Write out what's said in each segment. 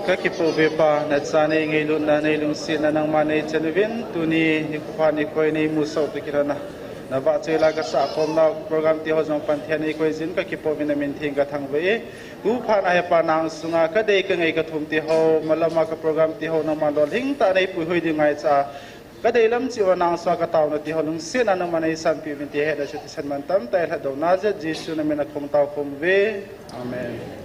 Kakipo bepa na sana ngayon na nailungsin na ng manay chanuvin tuni ni kupani ko ni musaw to kirana na ba chela ka sa akom na program ti hojong panthian ni ko jin kakipo minamin thing ka thang be u pha na pa nang sunga ka dei ka ngai ka thum ti ho malama ka program ti ho na mandol hing ta nei pu hoi di ngai cha ka dei lam chi wa nang swa ka taw na ti ho lung sin na manay san pi bin ti he da chuti san man tam ta ha do na je jisu na mena khom taw khom ve amen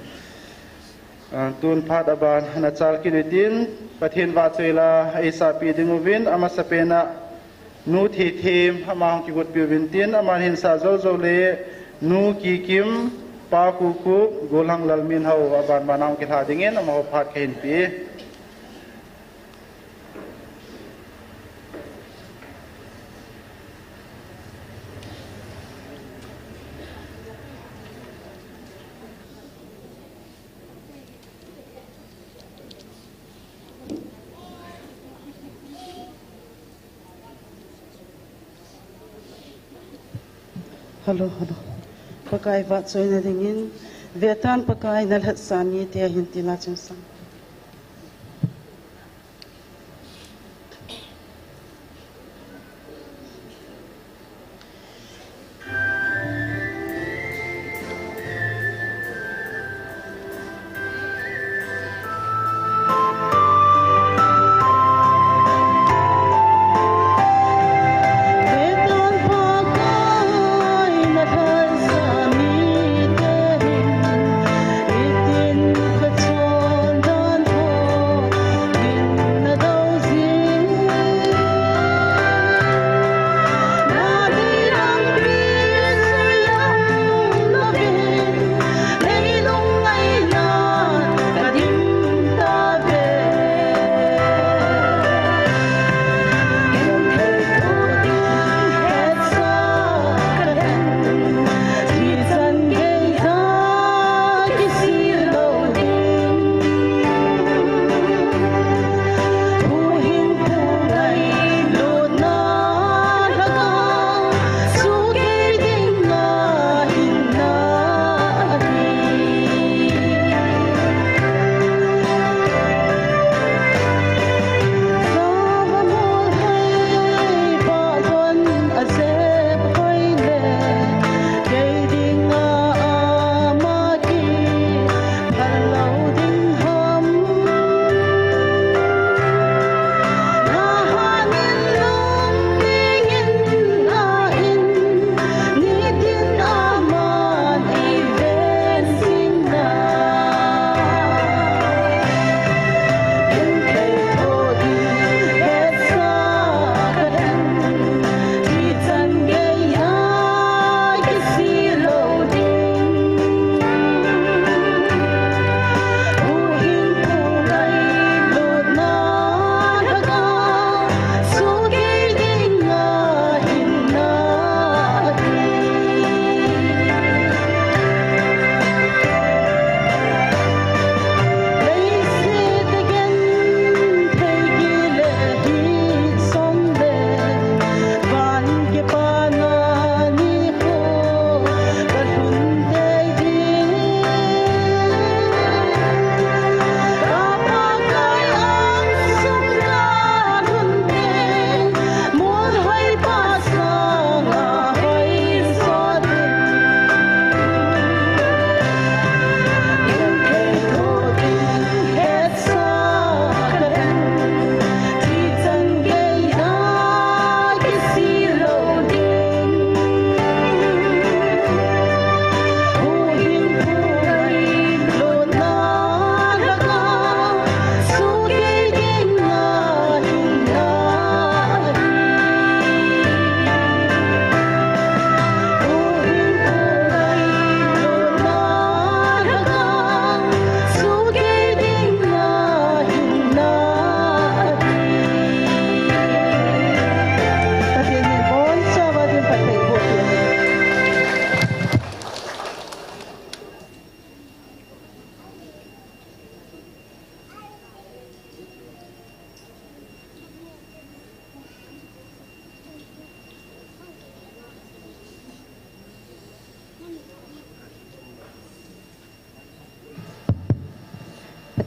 tun phat aban na chal kinitin pathin wa chela aisa pi dinguvin ama sapena nu thi thim amang ki gut piwin tin aman hin sa zo zo le nu ki kim pa ku ku golang lalmin hau aban manang ki tha dingen ama ho phat khin pi Halo, pakai vat soy na dingin, vetan pakai nalhat sani tiya hinti na sang. Itin ka chonda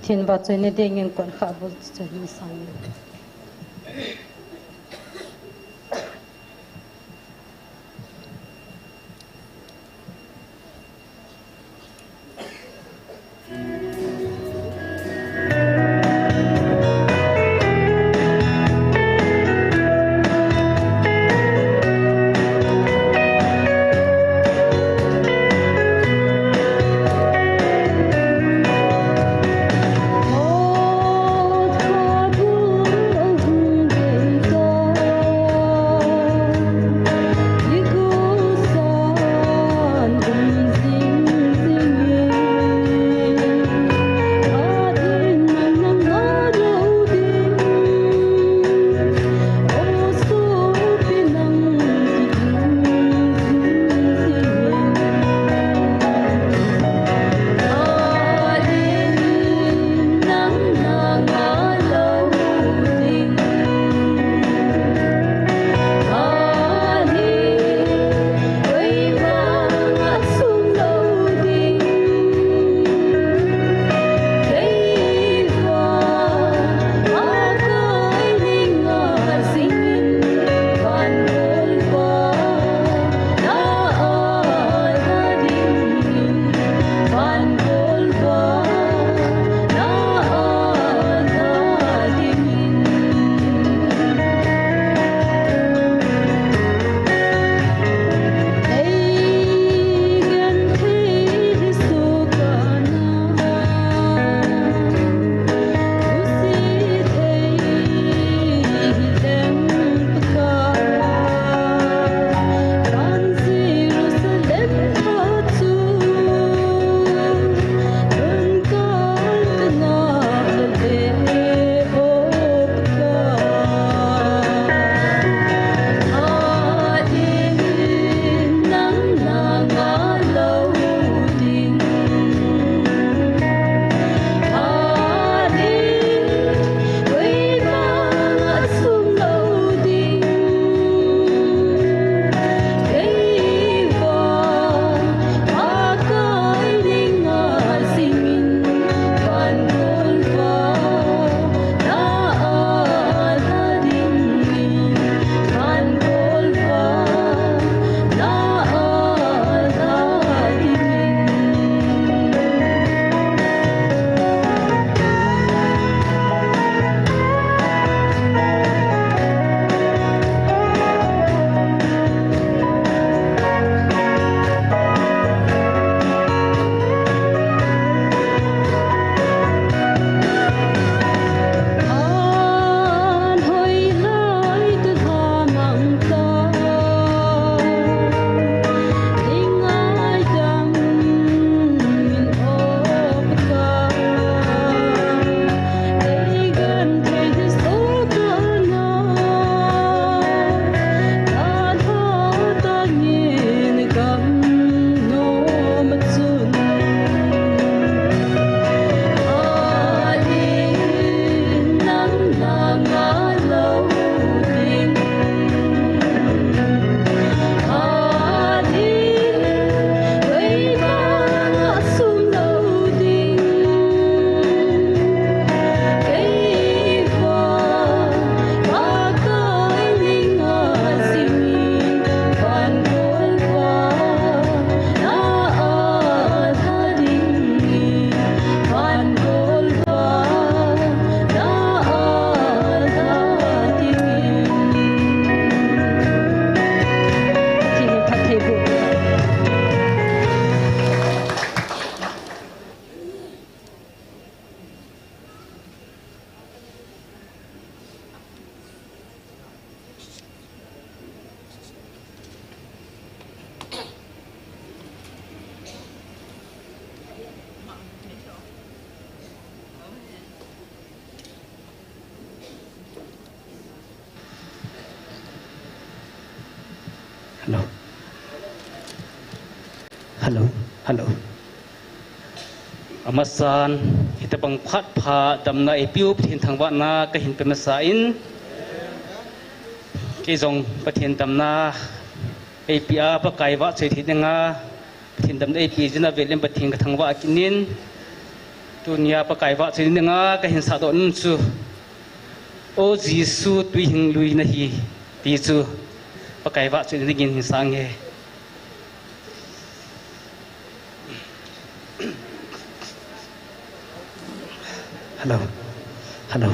thiên và chơi nên đêm còn khá bớt chơi như sáng. Hello. Amasan kita pang phat pha damna epiu pathin thangwa na ka hin pema sa in ke jong pathin damna APA pa kaiwa chei thi nga pathin damna AP jina velem pathin ka thangwa kinin tunia pakai wa chin nga ka hin sa don chu o jisu tui hing lui na hi ti chu pakai wa chin dingin hin sang he hello hello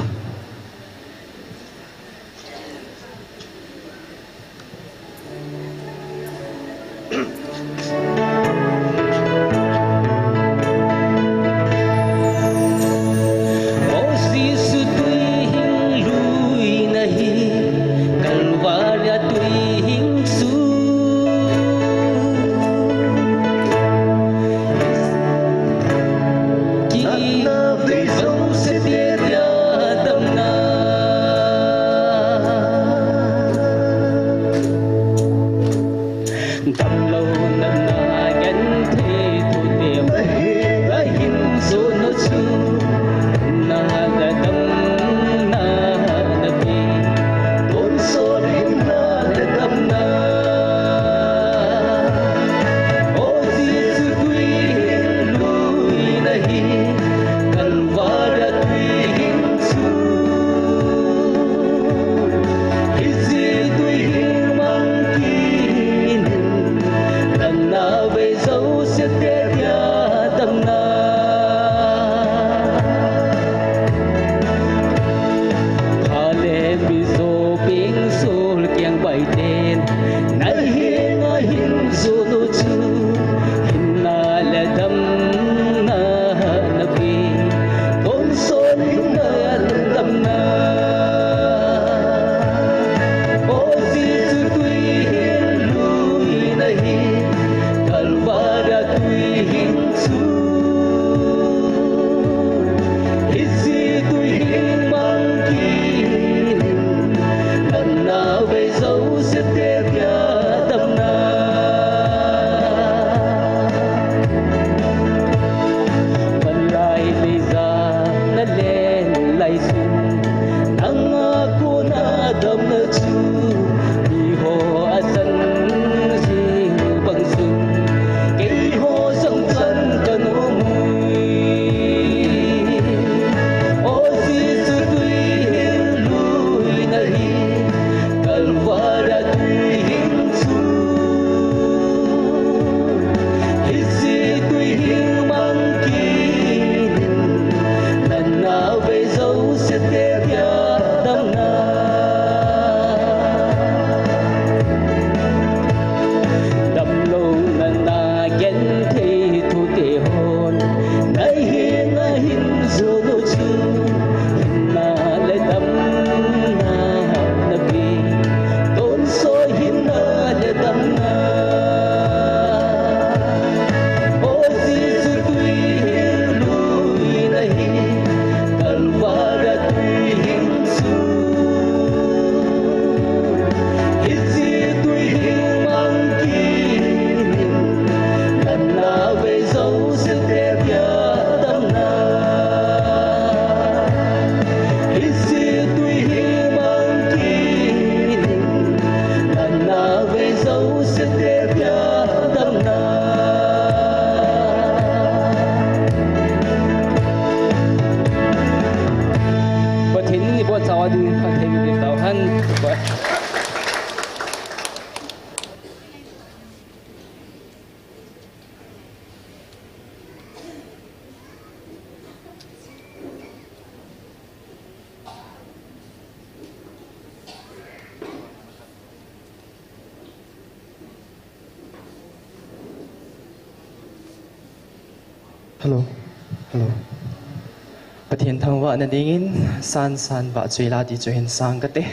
Hello, hello. Pathian thang wa na dingin san ba chui la di chui hin sang ka te.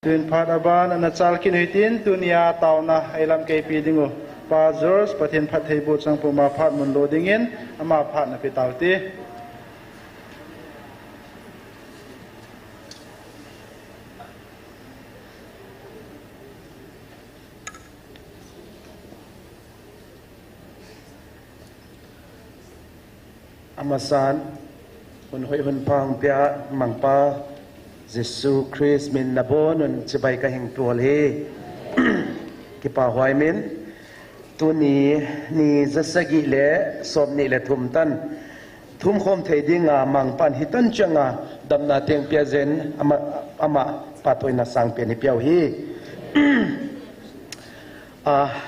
Tuin phat aban an achal kin hitin tunia tauna ailam ke pidingo pa George pathin phat thei bu chang puma phat mun loading in ama phat na pitauti Amasan hun hoi hun pang pia mangpa Jesus Christ min nabon un chibai ka heng tual he ki pa hoi min tu ni zasagi le som ni le thum tan thum khom thei dinga mangpan hitan changa damna teng pia zen ama patoi na sang pe ni piao hi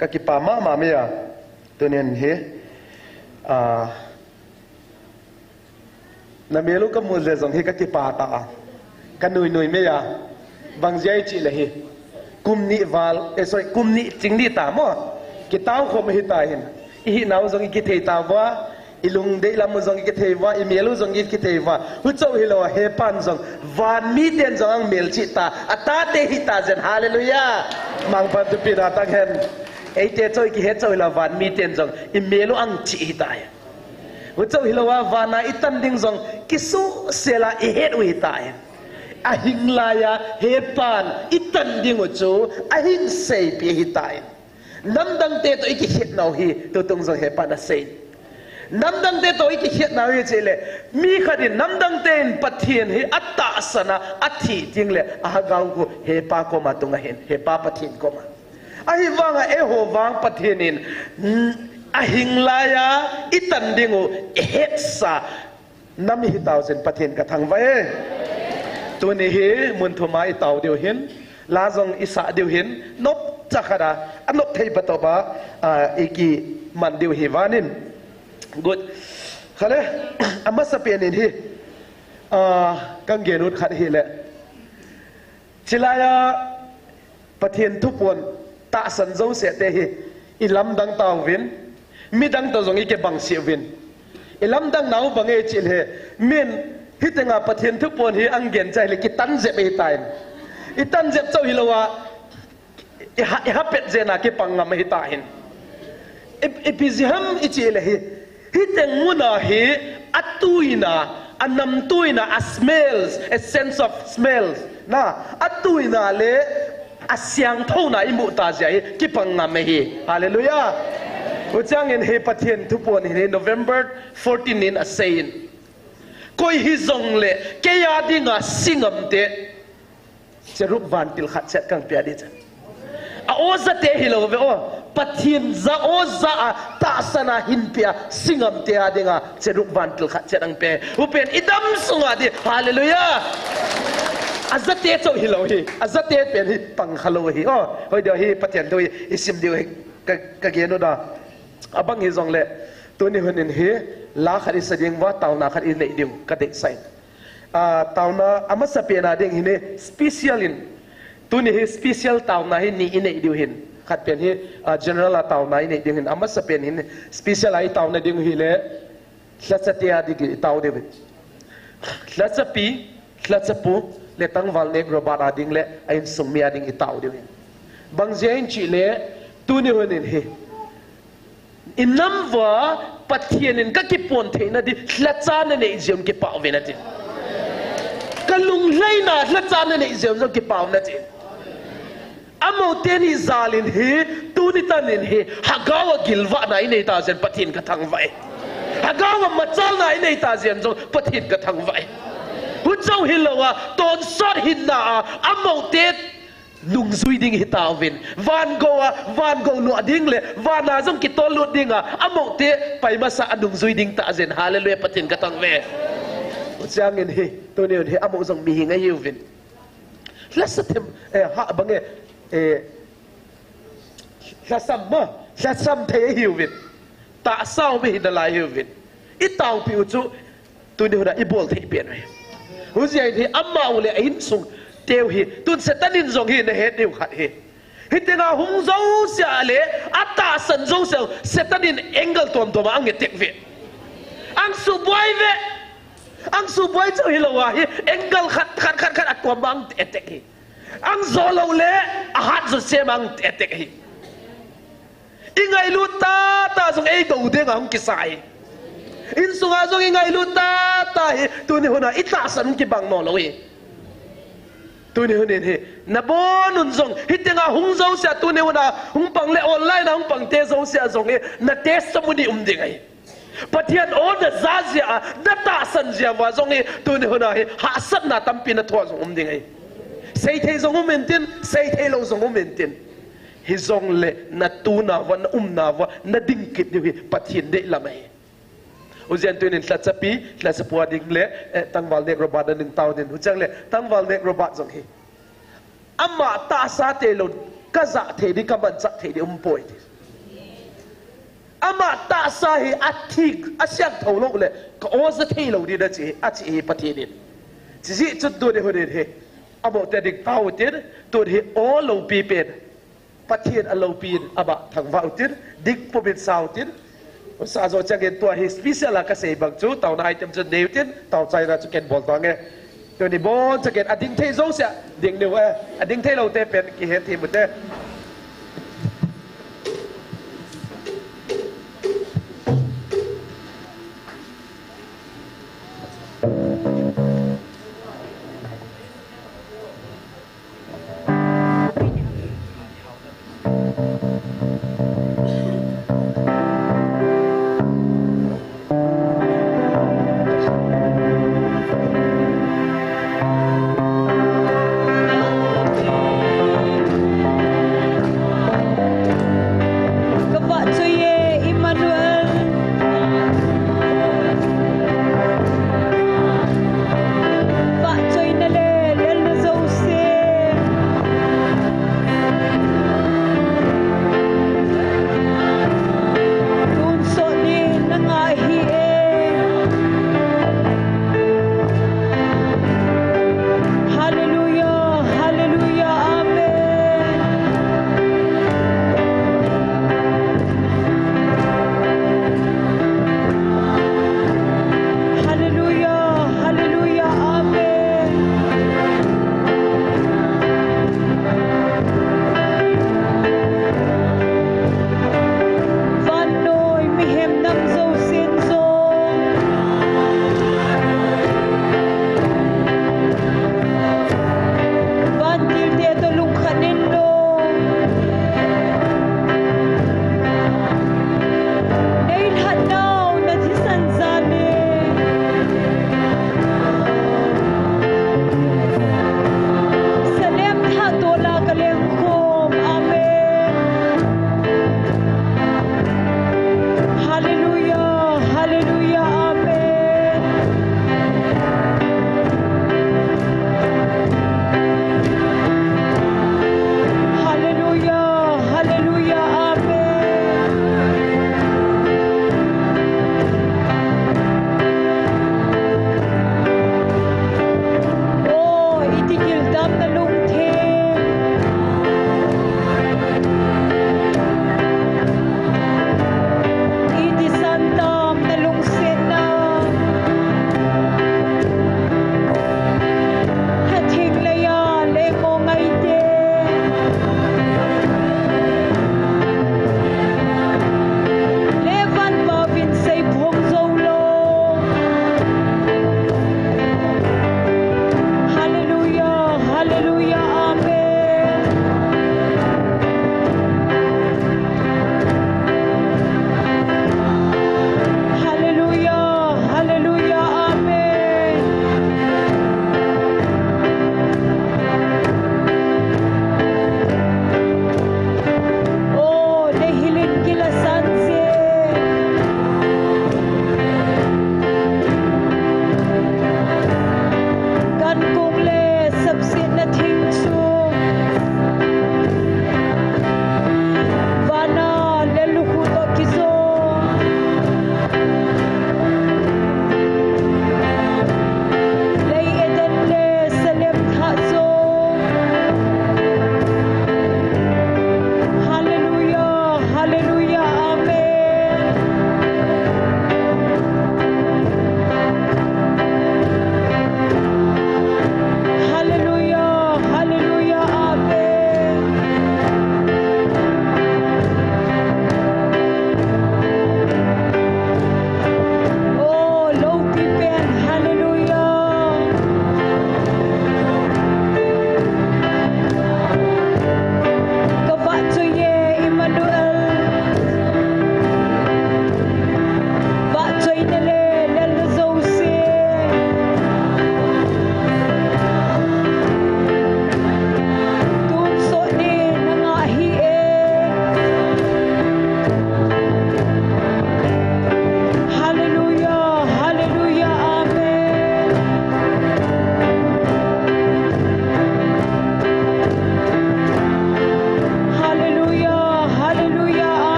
ka ki pa ma me ya tunen he na melu ka mul le zong hi ka ki pa ta ka nui me ya bang jai chi le hi kum ni wal sorry kum ni ching ni ta mo ki taw khom hi ta hin hi naw zong ki thei ta wa ilung de lam zong ki thei wa i melu zong ki thei wa hu chau hi lo he pan zong van mi ten zong mel chi ta ata te hi ta zen hallelujah mang pan tu pira ta hen ei te choi ki he choi la van mi ten zong i melu ang chi hi ta ya hu chau hi lo wa vana itan ding zong kisu sela i het wi ta ya ahing laya hepan itan ding chu ahing sei pi hi tai namdang te to iki hit nau hi to tung zo hepan a sei namdang te to iki hit nau hi chele mi khadin namdang ten pathian hi atta sana athi tingle ahagaw ko hepa ko ma tunga hen hepa pathin ko ma ahi wanga e ho wang pathinin ahing laya itan dingu het sa nami hi thousand pathin ka thang vai tu ni hi mun thumai tau deu hin la zong isa deu hin nop chakhara anop thei batoba eki man deu hi wanin good khale amasa penin hi kang genut khat hi le chilaya pathian thupon ta san zo se te hi ilam dang taw win mi dang to zong ike bang si win ilam dang nau bange chil he min hitenga pathian thu pon hi anggen chai le ki tan je be tain i tan je chau hilowa i ha pet je na ki pangam hi ta hin epiziham i chi le hi hiteng muna hi atuina anam tuina a smells a sense of smells na atuina le asyang thona imu ta ja hi ki pangam hi hallelujah uchang in he pathian thu pon hi November 14 in a saying koi hi zong le ke ya dinga singam te cherup van til khat chet kang pya di chan a oza te hi lo ve o pathin za oza ta sana hin pya singam te a dinga cherup van til khat chet ang pe upen idam sunga di hallelujah azate cho hi lo hi azate pen hi pang khalo hi o hoi do hi pathian doi isim di ka ge no da abang hi zong le tu ni hunin hi la khari sading wa tauna khari nei diu ka de sai tauna amasa pena ding hine special in tu ni hi special tauna hi ni nei diu hin khat pen hi general tauna nei ding hin amasa pen hin special ai tauna ding hi le thlachatia digi tau de thlachapi thlachapu le tangwal ne grobara ding le ain sungmia ding i tau de bangjein chi le tu ni hunin hi inam wa pathianin ka ki pon theina di hlachana nei jem ki paw ve na ti kalung leina hlachana nei jem zo ki paw na ti amo teni zalin hi tuni tanin hi hagawa gilwa na nei ta zen pathin ka thang vai hagawa machal na nei ta zen zo pathin ka thang vai hu chau hilowa ton sot hinna amo te nung zui ding hitawin van go lu ding le van na jong ki tol lu dinga amo te pai masa anung zui ding ta zen hallelujah patin ka tang ve chang in he to ne he amo jong mi hinga yuvin lasatem ha bange lasam the yuvin ta sao me hin la yuvin itaw pi uchu tu ne i bol the pen me hu ji he amma ule in sung teu hi tun setanin zong hi na he teu khat hi hitenga hung zo sia le ata san zo sel setanin engel tom tom ang tek ve ang su boy cho hi lawa hi engel khat atwa bang tek hi ang zolo le ahat zo semang etek hi ingai lu ta zong ei do de ngam kisai in sunga zong ingai lu ta hi tu ni hona ita san ki bang no lowi tu ni honen he na bonun zong hitenga hung zo sia tu ni hona hung pang le online na hung pang te zo sia zong he na te samuni ding Patian all the zazia data sanjia wa zong he tu ni hona he ha sat na tampi na thwa zong ding ai sei the zong mentin sei the lo zong mentin hi zong le na tu na wa na na wa na ding kit ni pathian de lamai ujian tu nin tlatsapi tlatsapua ding le tangwal nek robat ning tau nin hujang le tangwal nek robat zong he amma ta sa te lo kaza the di kaban chak the di poi ama ta sa hi athik asyak tholo le ko oza thelo di da chi achi pathian chi chi chut do de hore he abo te dik tau tir to he all lo pi pen pathian alo pin aba thangwa tir dik po bit sau tir sa zo chagen to he special ka sei bang chu tau na item chu deu tin tau chai ra chu ken bol tang nge to ni bon chagen ading the zo sia ding ne wa ading the lo te pen ki he thi mu te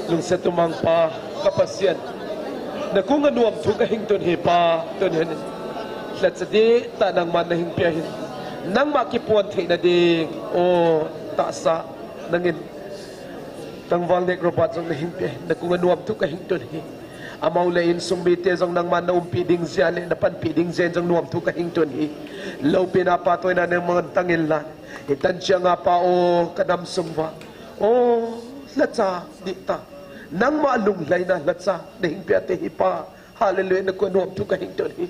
lung se tumang pa kapasyan na kung anuam tu ka hing tun hi pa tun hin let sa di ta nang man na hing piahin nang makipuan the na di o ta sa nangin tang wal nek robat jong na hing piahin na kung anuam tu ka hing tun hi amaw lein sumbite jong nang man na umpiding zia le na panpiding zen jong nuam tu ka hing tun hi lo pinapatoy na ng mga tangil itan siya nga pa o kadam sumwa o latsa dita nang maalunglay na latsa na hingpiate hipa hallelujah na kunuam tu ka hington hi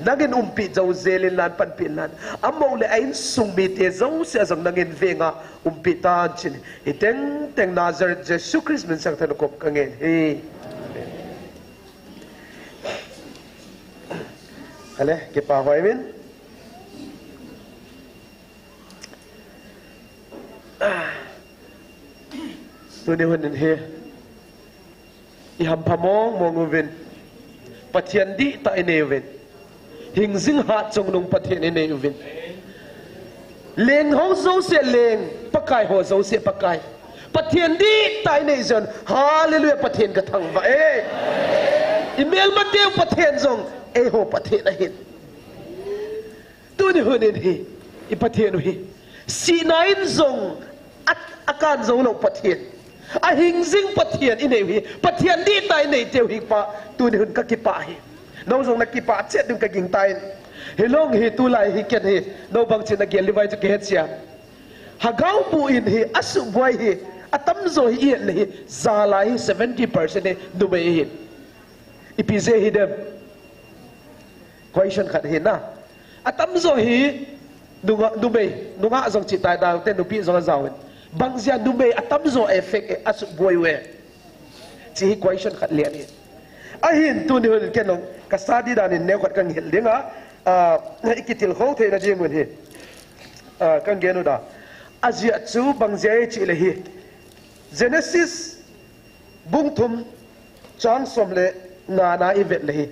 nagin umpi jaw zelin lan panpilan amaw le ain sumbite jaw siya jong nangin venga umpi tan chin iteng teng Nazareth Jesus Christ min sang tanukop kangen hi ale kipa min tu ni hunin he iham phamong monguvin pathian di ta inevin hingzing hat chong nung pathian inevin leng ho zo se leng pakai ho zo se pakai pathian di ta inezon hallelujah pathian ka thang ba email mateu pathian zong ho pathian a hin tu ni hunin he I pathian hi si nain zong akan zo lo pathian a hingzing pathian inewi pathian di tai nei teu hi pa tu ni hun ka ki pa hi no zong na ki pa chet dum ka ging tai helong hi tu lai hi ken hi no bang chin na gel li vai chu ke het sia ha gau pu in hi asu boy hi atam zo hi le hi za lai 70% ne du be hi ipize hi dem question khat hi na atam zo hi du be nu nga zong chi tai da ten du pi zo zaw bang zia du be atam zo effect asu boy we chi hi question khat le ni a hin tu ni hun ken long ka study dan in ne khat kang hel dinga ikitil ho the na jing mun hi kang genu da azia chu bang zia chi le hi Genesis bung thum chan som le na na ivet le hi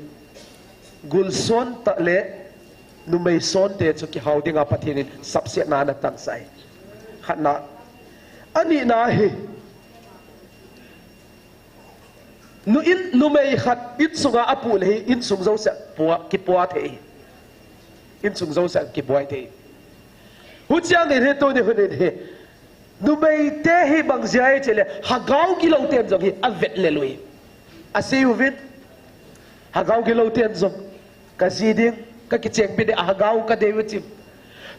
gulson ta le numei son te chu ki haudinga pathinin sabse na na tang sai khatna ani na hi nu in numei khat in sunga apu le hi in sung zo sa puwa ki puwa the in sung zo sa ki puwa the hu chiang ni he to ni hu ni he numei te hi bang jai chele hagau ki lo tem jong hi avet le lui ase u vit hagau ki lo tem jong ka siding ka kicheng bi de ahagau ka dewi chim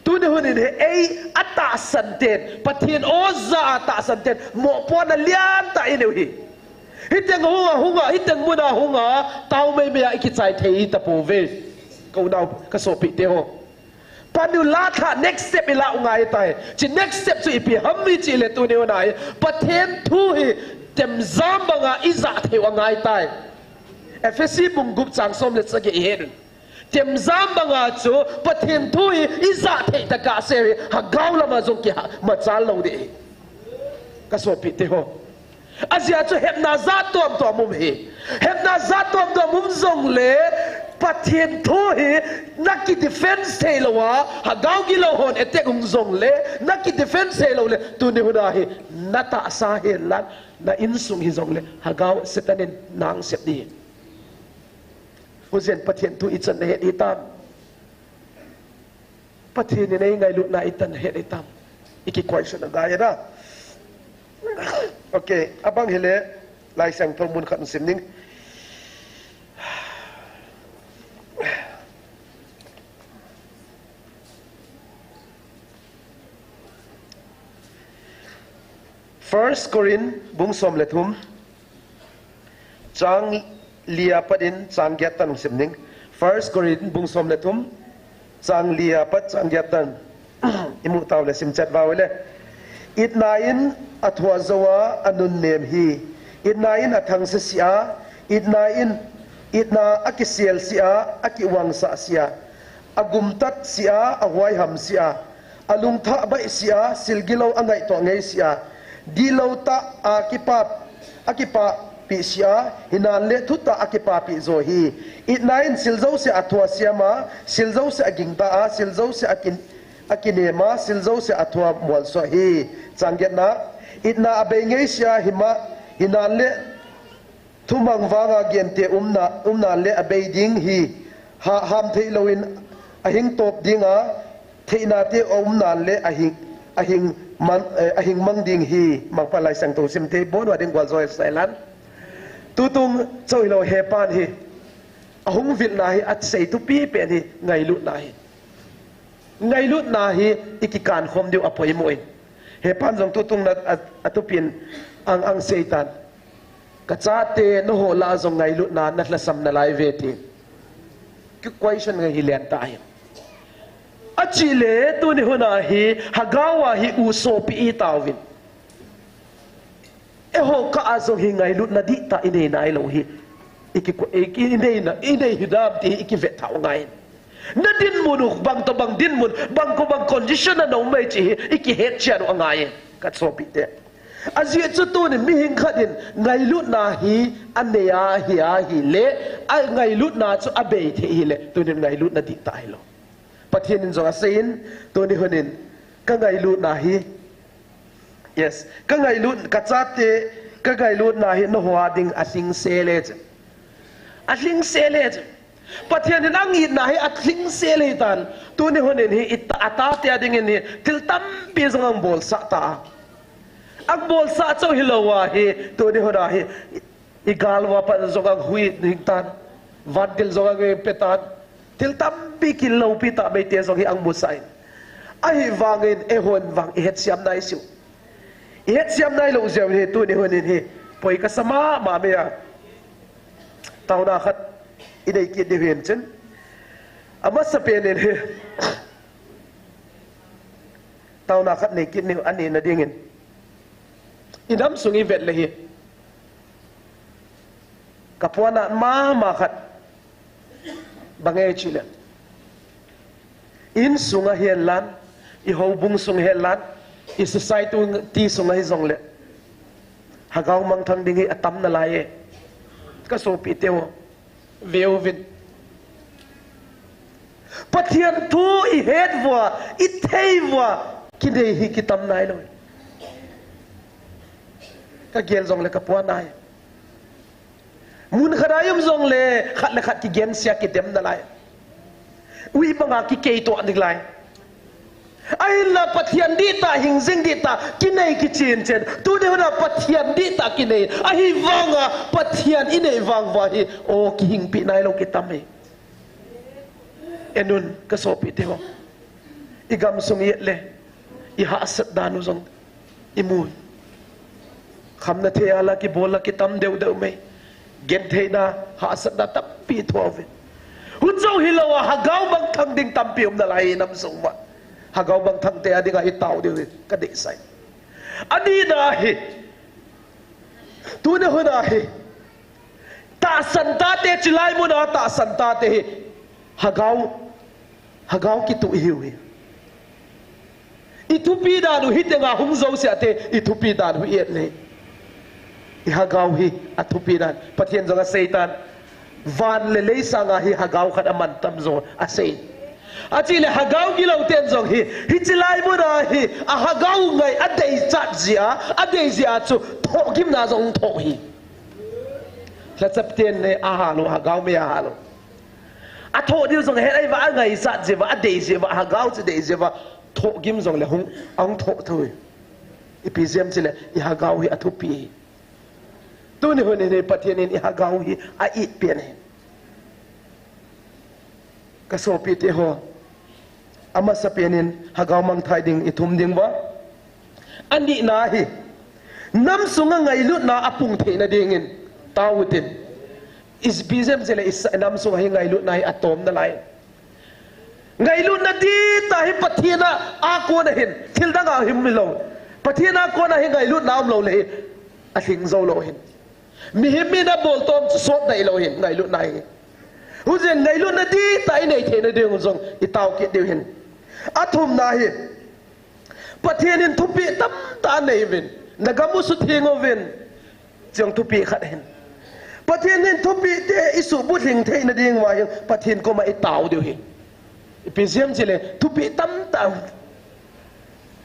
tu ne hunin he ei ata santen pathian oza ata santen mo po na lian ta inewi hiteng hunga hiteng muna hunga tau mai me a kichai thei ta po ve ko dau ka so pi te ho panu la tha next step ila ungai tai chi next step chu ipi hammi chi le tu ne unai pathian thu hi tem zambanga iza the wangai tai efesi bung gup chang som le chage hen tem zambanga chu pathian thu hi iza the ta ka se ha gaula ma zong ki ma chal lo de ka so pi te ho azia chu hep na za tom to mum hi hep na za tom to mum zong le pathian thu hi naki defense the lo wa ha gau gi lo hon etek ung zong le naki defense the lo le tu ni huda hi nata sa he lan na in sung hi zong le ha gau setanin nang set di huzen pathian thu ichan he itam pathian ni nei ngai lu na itan he itam iki question ga ya da okay abang hele lai sang thong mun khat sim ning First Corin bung som le thum chang lia padin chang gyat tan sim ning First Corin bung som le thum chang lia pat chang gyat tan imu taw le sim chat wa le it nain athwa zawa anun nem hi it nain athang se sia it nain itna akisiel sia akiwang sa sia agumtat sia awai ham sia alung tha bai sia silgilo angai to ngai sia dilauta akipa pi sia hinan le thuta akipa pi zo hi itnain silzo se athwa siama silzo se agingta a silzo se akinema silzo se athwa mol so hi changgetna itna abengei sia hinan le thumang wanga gen te umna le abeiding hi ham thei loin ahing top dinga theina te umna le ahing mang ding hi mangpalai sang to sim te bon wa ding gwal zoi sailan tutung choi lo he pan hi ahung vil na hi at sei tu pi pen hi ngai lut na hi ikikan khom deu apoi moi he pan jong tutung na atupin ang seitan kachate no ho la jong ngai lut na hlasam na lai ve ti ki question ngai hi len ta hi achile tu ni huna hi hagawa hi uso pi tawin eho ka azong hi ngai lut na di ta ine nai lo hi iki ine hidam ti iki vet thau ngai na din munuk bang to bang din mun bang ko bang condition na no mai chi iki het chian ngai ka so pi te azia chu tu ni mi hing khatin ngai lut na hi aneya hi le ai ngai lut na chu abe the hi le tu ni ngai lut na di ta lo pathian in zonga sein tu ni honin ka ngai lut na hi yes ka ngai lut ka chate ka ngai lut na hi no hwa ding asing sele atling sele pathian in angi na hi atling sele tan tu ni honin hi ata te ding ni til tam pi zongang bol sa ta ang bol sa cho hilawa hi tu ni hona hi igalwa pa zongang hui ding tan vadil zongang petan til tam pi kilo pi ta be te zong hi ang musai ai wangin ehon wang het siam nai siu het siam nai lo zeu he tu ni honin hi poi ka sama ma me ya tau na khat idai ki de wen chen ama sa pe nen he tau na khat ne ki ni ani na dingin inam sungi vet le hi kapuana ma khat bangai chile in sunga hian lan I hobung sung he lan I society ti sunga hi zong le hagaw mang thang dingi atam na laye ka so pi teo veo vin pathian thu I het wa I thei wa kidei hi kitam nai lo ka gel zong le ka puan nai mun khadayum zong le khat ki gen sia ki dem na lai ui banga ki ke to anik lai ai la pathian di ta hing zing di ta kinai ki chen tu de na pathian di ta kinai ai wanga pathian inei wang wa hi o ki hing pi nai lo ki tam hi enun ka so pi te ho igam sung ye le I ha sat danu zong imu kham na the ala ki bola ki tam deu deu mai gen the na ha sat da tap pi thove hu chau hilawa hagaw bang thang ding tam pi na lai nam sung wa hagaw bang thang te adinga I tau deu ka de sai ani da hi tu ne ho da hi ta san ta te chilai mu na ta san ta te hagaw ki tu hiu hi itupi danu hitenga humzo se ate itupi danu yet le I hagaw hi atupi dan pathian zonga seitan van le le sanga hi hagaw khat aman tam zo asei achi le hagaw ki lo ten zong hi chilai mu na hi a hagaw ngai adei chat zia chu thokim na zong tho hi la chapten ne a halo hagaw me a halo a tho dil zong he ai wa ngai sat je wa adei je wa hagaw che dei je wa tho gim zong le hung ang tho thui ipizem chile I hagaw hi atupi tu ni hone ne pathian I hagaw hi a I pian he ka so pi te ho ama sa pianin hagaw mang thai ding ithum ding wa ani na hi nam sunga ngai lut na apung the na dingin tawutin is bizem chile is nam sunga hi ngai lut na hi atom na lai ngai lut na di ta hi pathiana a ko na hin thil danga him lo pathiana ko na hi ngai lut nam lo le a thing zo lo hin mi him mi na bol tom sot dai lo hin ngai lut na hi hu zen ngai lut na di ta I nei the na ding zong I taw ki deu hin athum na hi pathianin thupi tam ta nei vin nagamu su thingo vin jong thupi khat hin pathianin thupi te isu bu thing the na ding wa pathian ko ma I taw deu hin ipizem chile tupi tam tam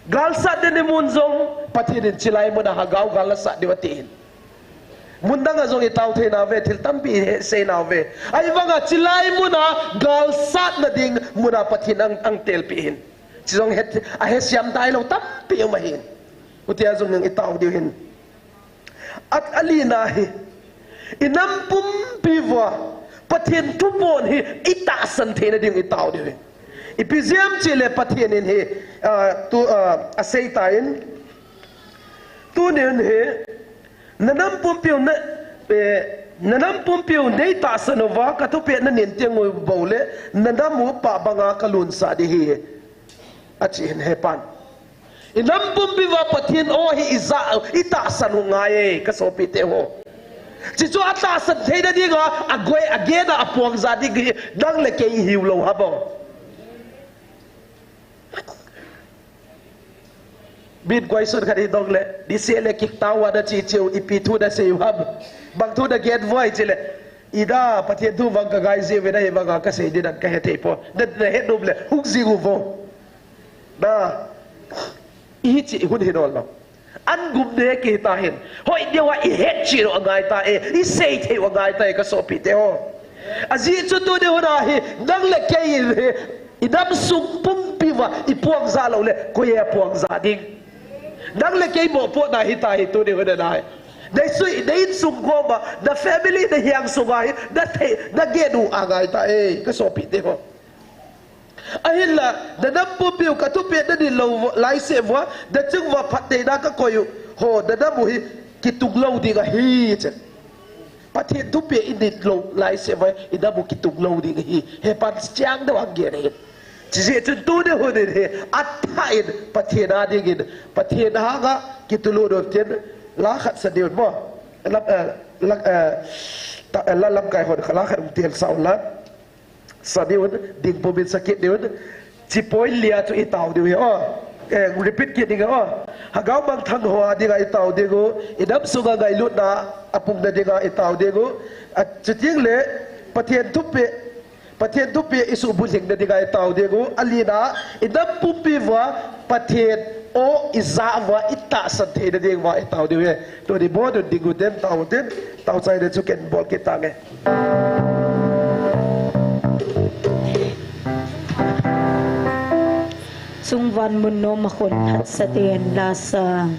gal sa de mun zong pathian chilai mo na hagaw gal sa de watin mundang azong itaw the na ve thil tampi he se na ve ai wanga chilai muna gal sat na ding muna pathin ang tel pi hin chizong het a he siam dai lo tampi ma hin utia zong ng itaw di hin at alina hi inam pum piwa pathin tupon hi ita san the na ding itaw di hin ipiziam chile pathin in hi tu asei tain tu nen he nanam pumpiu na nanam pumpiu nei ta sanova ka tu pe na nin tengoi bole nanamu pa banga kalun sa di hi achi hin he pan inam pumpiwa pathin o hi iza ita sanu ngai ka so pite ho chi chu ata san theida di ga agoi agena apong za di dang le ke hiu lo ha bo bit question khari dong le di se le kik tawa da chi chiu ipi thu da se hab bang thu da get voi chile ida pathian thu wang ka gai je ve dai wang ka se di dan ka he te po dat le he dum le huk zi gu vo da i chi hun he dol lo an gum de ke ta hen hoi dewa i he chi ro ngai ta e i se the wa ngai ta ka so pi te ho azi chu tu de ho da he dang le ke i idam sung pum pi wa i puang za lo le ko ye puang za ding nang le kay mo po na hita hito ni wala na dai sui dai sung ko ba the family the hyang sungai da gedu agay ta ka sopi te ho ahilla da nampu piu ka tu pe da ni lo lai se wa da chung wa phat de da ka koyu ho da da mu hi ki tuk lo di ga hi che pathe tu pe in dit lo lai se wa i da mu ki tuk lo di ga hi he pat chiang da wa ge re chỉ chuyện tu để hồi này atain pathiana đi gin pathiana ga kitulu đầu tiên lá khát sân điều mà làm cái hồi lá khát tiền sau lá sân điều đình bộ bên sakit điều chỉ poi lia cho itau điều repeat kia đi cái hagau mang thang hoa đi cái itau điều idam sunga gai lut na apung na đi cái itau điều chỉ tiếng lệ pathian thúc pe pathian tu pe isu buling na digai tau degu alina idam pupi wa pathian o iza wa ita san the na ding wa tau de to di bo do dingu den tau sai de chuken bol ke tange Sungwan munno makon hat sa tiyan lasa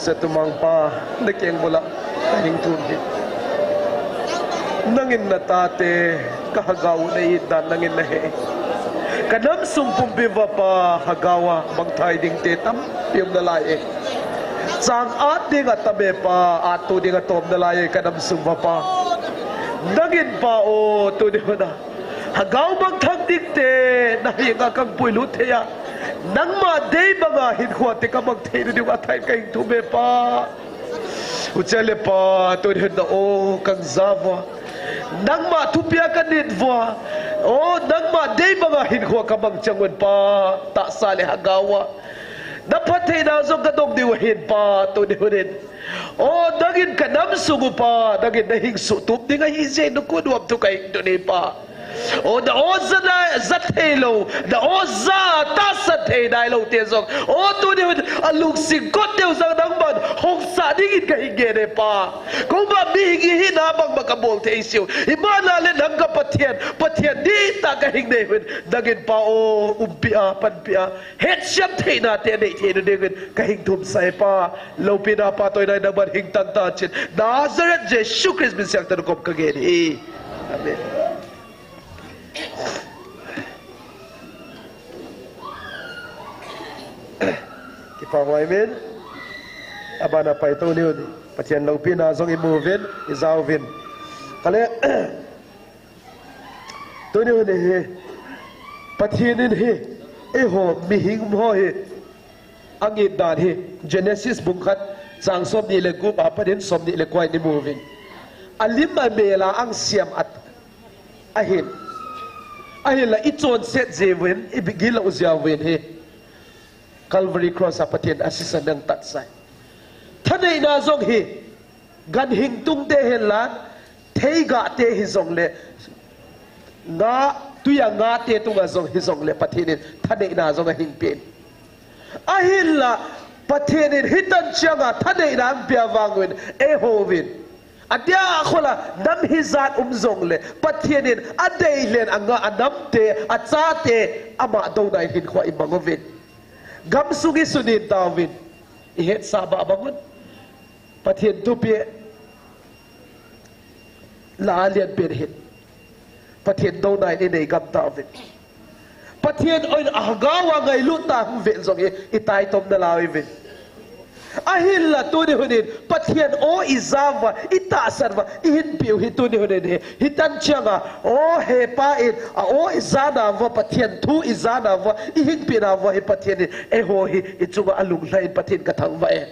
setumang pa nakeng mula kahing tunhi nangin natate kahagaw na itan nangin na he kanam sumpum biva pa hagawa bangtay ding tetam piyom na laye sang at ding at tabi pa ato ding atom na laye kanam sumpa pa nangin pa o to di na hagaw bangtang dikte nahinga kang puilut heya nang ma-day mga hinhuate ka magtayo ni watay kayong tume pa uchele pa tunod na o kang zava nang matupya ka nidwa o nang ma-day mga hinhua ka magtiyangwan pa ta sali hagawa napatay na so kadong diwahin pa tunodin o nagin ka namsungo pa nagin nahing sutup di nga hisay nukudwab to kayong tunay pa o da oza na zatelo da oza tasate na ilo tezong o tu ni alung singkot ni usang nangman hong sa dingin kahingere pa kung ba mihingihin habang makabolte isyo iba nalin ang kapatian di ta kahingnehin dagin pa o umpia panpia headshot tayo natin ay tayo dingin kahingtum sa pa law pinapatoy na naman hingtang tachin Nazareth Jesu Christ binsiyang tanukop kageni amen. Kipawaimin abana pa ito niyo patian law pinazong imovin izawin kale to niyo ne patianin he eho mihing mo he ang idan he Genesis bungkat sang som ni legu apa din som ni lekwai ni moving alima bela ang siam at ahin ahila iton set zewen ibigila uzyawen he Calvary Cross apatien asisan ng tatsay tanay na zong he ganhing tung de helan teiga te hizong le nga tuya nga te tunga zong hizong le patinin tanay na zong hingpin ahila patinin hitan siya nga tanay na ang piyawangwin ehovin Adya ako la namhizat umzong le patienin adaylen ang nga anamte at sate ama daw na hinkwa imangovin gamsugi sunid tawin ihet saba abangon patien tupi laalian pirhit patien daw na inay gam tawin patien oy ahgawa ngay lutang vin zong itay tom na lawin ahilla tuni hunin pathian o izava itasarva ihin piu hituni hunin hitan changa o he pain o izana va pathian thu izana va ihin pina va he pathian e ho hi ichunga alung lain pathin kathang va e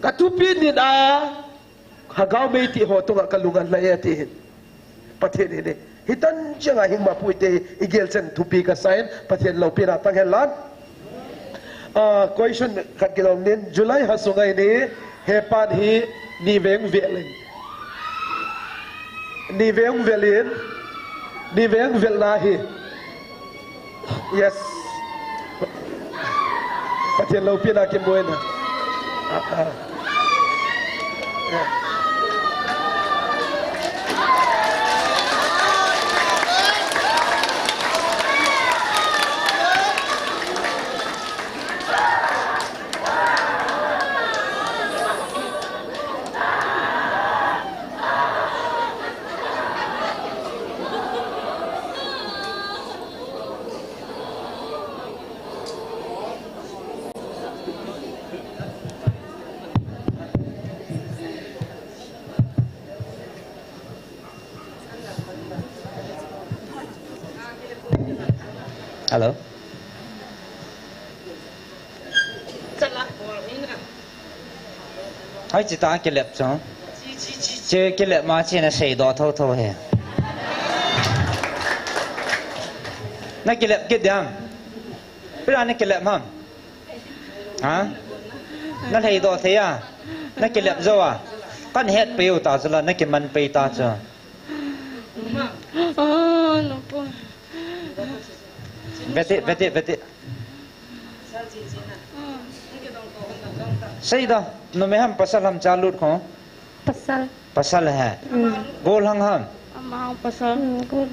katupin din a hagaw me ti ho tunga kalungan lai ti hin pathin ni hitan changa hingma puite igelsen thupi ka sain pathian lo pina tanghelan question kat kilom nin July hasungay ni hepan hi niveng velin niveng velnahi yes patien lau pina kimbuena Hello. Hỏi chị ta cái lẹp sao? Chứ cái lẹp mà chị là sấy đỏ thâu thâu hè. Nó cái lẹp cái đam. Bây giờ nó cái lẹp không? Hả? Nó thấy đỏ thế à? Nó cái lẹp rồi à? Con hết bèo ta rồi là nó cái mình bèo ta rồi. Vete. Sही दा नो में हम पसल हम चालू खो पसल है गोल हंग हम गोल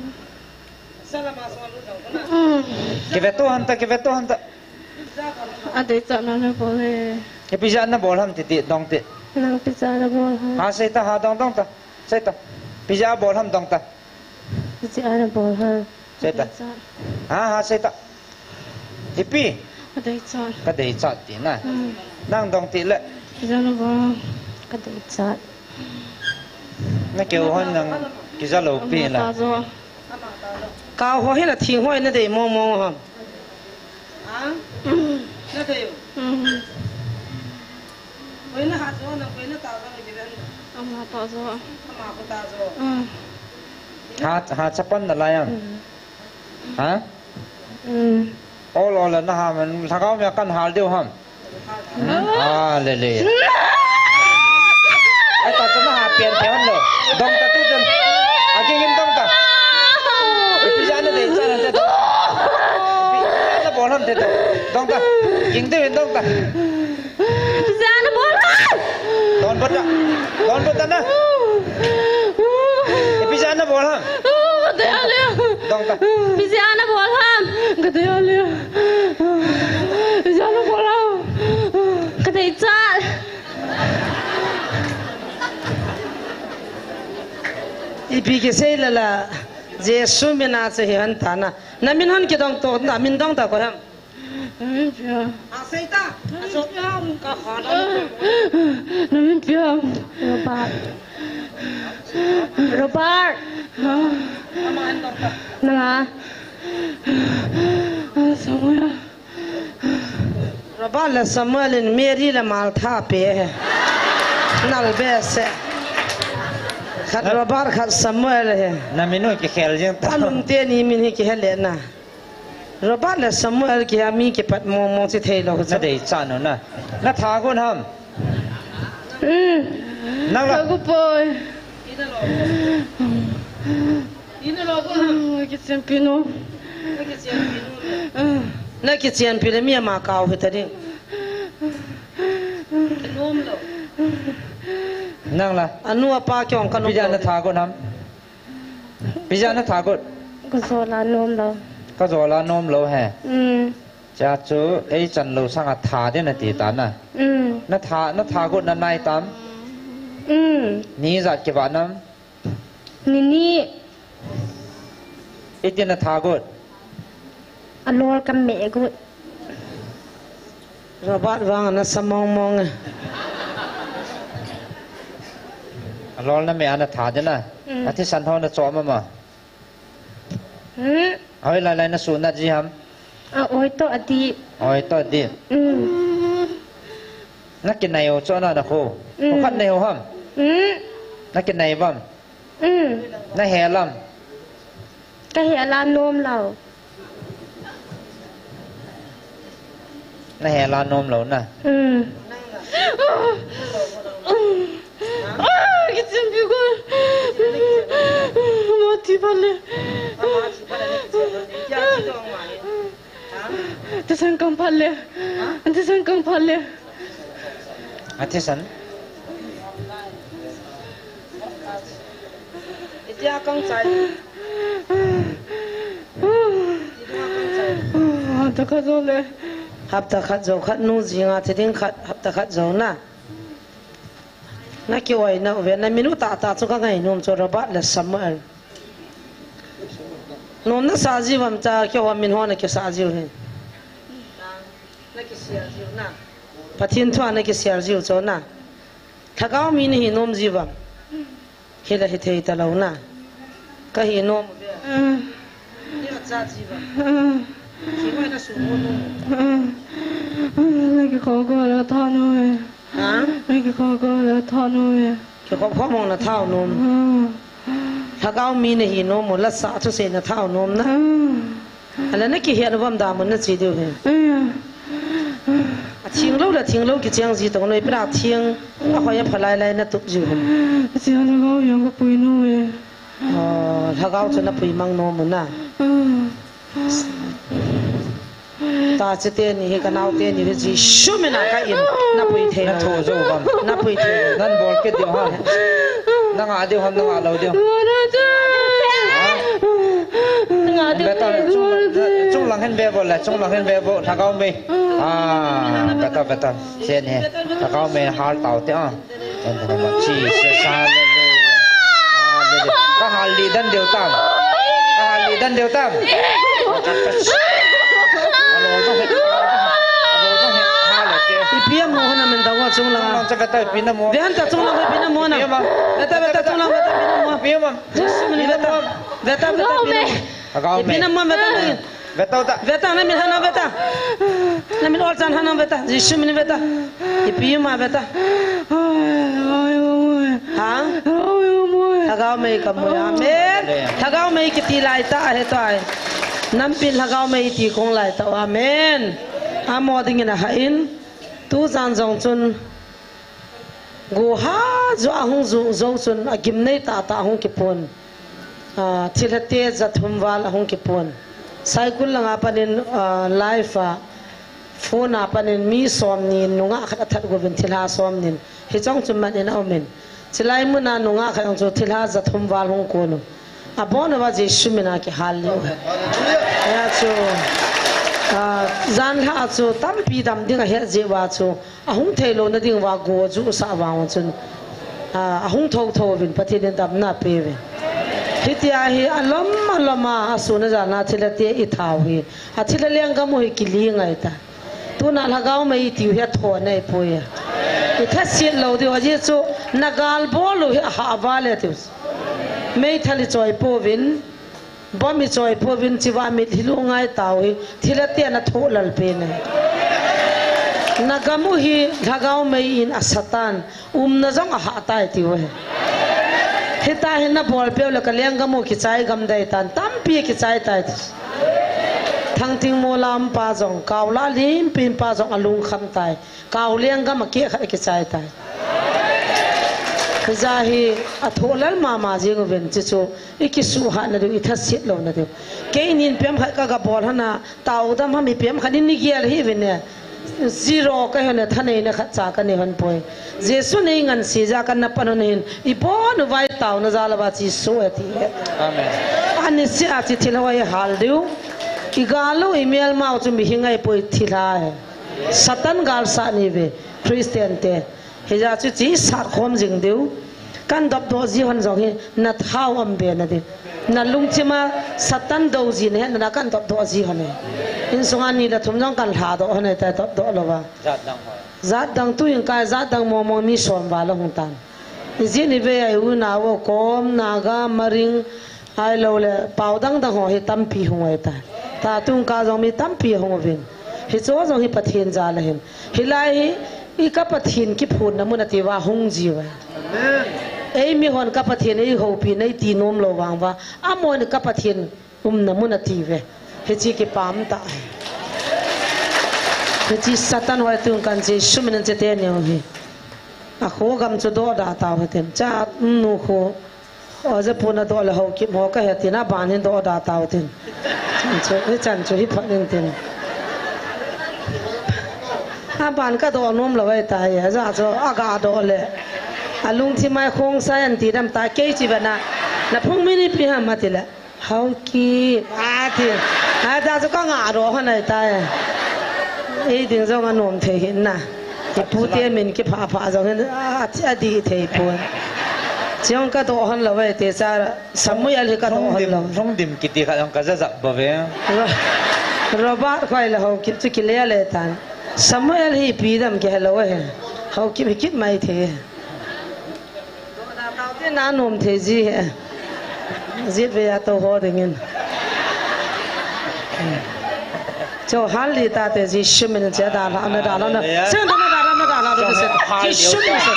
के वेतो हंता अदे चना ने बोले cái bây giờ nó bol ham tít dong tít nang pizza na bol ha ha say ta ha dong dong ta say ta bây giờ bol ham dong ta pizza na bol ha say ta ha say ta ipi kadai chat cái đấy chặt tí nè đang dong tít lệ pizza na bol kadai chat nó kêu hơn năng cái giờ lâu pi là cao hoa hết là thiên hoa nó để mong mong hả nó để với nó hạt rồi nó với nó tạo ra cái gì ama ta zo mà có tạo rồi hạt sắp bắn là lại à hả ô lo là nó ham mình thằng ông nhà căn hạt điêu ham lệ lệ ai ta cho nó hạt tiền theo hơn rồi dong ta tu chân kinh nghiệm dong ta bây giờ nó để cho nó thế thôi nó bỏ ham thế thôi dong ta kinh tế dong ta pizza na bol ha đón bớt ta nè bây giờ nó bỏ ham kadai alia dong ta pizza na bol ha kadai alia pizza na bol ha kadai chat ipi ke sei la jesu mina se han thana na min han ke dong to na min dong ta ko ram a sei ta a so yam ka khana namin piyam Robert nga Samuel Robert la Samuel in Mary la mal tha pe nal be se khat Robert khat Samuel he na minu cái khéo riêng ta alum te ni min hi ke hele na Robert la Samuel ke ami ke pat mo mo se thei lo nó để chả nữa nè nó thà con ham năng là Aku boy ina lo ko Kita pino na ke chian pi le mi ma kaw he ta ding nom lo năng là anu pa kyong kan bây giờ nó thà con ham bây giờ nó thà con Kusola nom lo có rồi là nôm lâu hè cha chú ấy chân lâu sang thà đến là tỷ tán à nó thà con năm nay tám ní giặt cái bạn năm Nini ít tiền là thà con Alor kam me gut Robert wang na samong mong lo nó mẹ anh thà đến à thì sẵn thôi nó chó mà hỏi lại nó xuống là gì hả oi to adi ôi tôi đi nó cái này ở chỗ nào là khô không khát này không nó cái này vâng nó hè lắm Ka he la nom lo nó hè là nôm lâu nè Kita bigo Mati pale Tersangkang pale Tersangkang pale thế sẵn Dia kang chai Taka zole hapta khat zo khat nu jinga thiding khat hapta khat zo na ki wai na ve na minu ta chu ka ngai nom cho Robert la Samuel nom na sa ji wam cha ki wa min ho na ki sa ji he na ki sia ji na pathin thwa na ki sia ji cho na thagao min hi nom ji wam he la he thei ta lo na ka hi nom ni la cha ji wam ki wai na su mo no Lagi kau la thanu e ha Lagi kau la thanu e ki ko pho mong na thao nom thagao mi na hi nom la sa thu se na thao nom na ala na ki hian wam da mun na chi du he a thing lo ki chiang ji tong noi pra thing a hoya phalai lai na tuk ju he Siya na kau yang ko puino e thagao chu na pui mang nom mun na ta che te ni he kanau te ni ji shu me na ka in na pui the nó thô dâu vâng na pui the ngân bol kết điều ha nó ngã điều không nó ngã lâu điều Mana tu Tengah tu betul chung chung lang hen be bo la chung lang hen be bo thakau me beta sen he thakau me hal tau te a en thana ma chi se sa le le ka hal li dan deu tam alo to he ipiam mo na men dawa chung lang chung lang cha beta pina mo dehan ta chung lang pina mo na beta chung lang beta pina mo pia ma Yesu meni beta thakau me pina mo beta beta ta beta na min hana beta na min olsan hana beta Yesu meni beta ipiam ma beta ha thagao me kam mo amen thagao me ki ti lai ta he to ai nam pin thagao me ti kong lai ta amen amo ding na ha in tu zan zong chun go ha zo ahung zo chun agim nei ta hung ki pon thilate zathum wal ahung ki pon cycle langa panin life phone apanin mi som ni nunga khat that go bin thila som nin hi chong chum man in amen chilai muna nunga kha ong chu thila zathum wal hung ko no abon wa Jesu mina ki hal le ya chu zan ha chu tampi dam ding he je wa chu ahung thelo na ding wa go chu sa wa chun ahung tho bin pathin dam na pe ve hitia hi alama asuna jana thilate I thau hi athila leng ga mo hi kili ngai ta tu na lagao mai ti he tho nei poya I thasit lo de wa je chu nagal bolu ha wale tu mei thali choi povin bomi choi povin chiwa mi thilungai tawi thilate na tholal pe ne nagamu hi lagao mei in asatan na jong a ha tai ti we hita hin na bol pe la kaleng gamu ki chai gam dai tan tampi ki chai tai thang ting mo lam pa jong kaula lim pin pa jong alung kham tai kaw leng gam ki kha ki chai tai zahi atholal mama je goven chicho ikisu ha na du ithasit lo na du ke nin pem kha ka bol hana taudam hami pem khanin ni gial hi vene zero ka hone thane na kha cha ka ne hon poi jesu nei ngan si ja kan na panon hin ipon vai taw na jala ba chi so ati amen ani si ati thilawai hal deu igalo email ma chu mi hingai poi thila satan gal sa ni ve christian te heja chu chi sar khom jing deu kan dop do ji hon jong he na thau am be na de na lung chima satan do ji ne na kan dop do ji hone in songa ni da thum jong kan tha do hone ta dop do lo ba zat dang tu yin kai zat dang mo mi som ba lo hung tan ji ni ve ai u na wo kom na ga maring ai lo le pau dang dang ho he tam pi hung ai ta tung ka jong mi tam pi hung vin hi cho jong hi pathin ja la hin hilai I ka pathin ki phun na mun ati wa hung ji wa ei mi hon ka pathin ei ho pi nei ti nom lo wang wa amon ka pathin na mun ati ve he chi ki pam ta he chi satan wa tung kan je shumin je te ne hi a kho gam chu do da ta heten cha nu kho o je puna do la ho ki mo ka he ti na ban hin do da ta heten chan chu hi phanin ten ban ka do nom lawai tai ya za zo aga do le alung thi mai khong sai an ti dam ta ke chi bana na phung mi ni pi ha ma ti la hau ki a ti ha da zo ka nga ro ha nai tai ei ding zo nga nom the hin na ki pu te min ki pha zo a di the pu chiong ka do han lawai te sa samu ya le ka do han lo rong dim ki ti kha ka za za ba ve robat khoi la ho ki chu ki le le tan Samuel hi pidam ke hello he how ki kit mai the tao te na nom the ji he zit ve ya to ho dingin cho hal li ta te ji shumin che da la na sen da na de se ji shumin se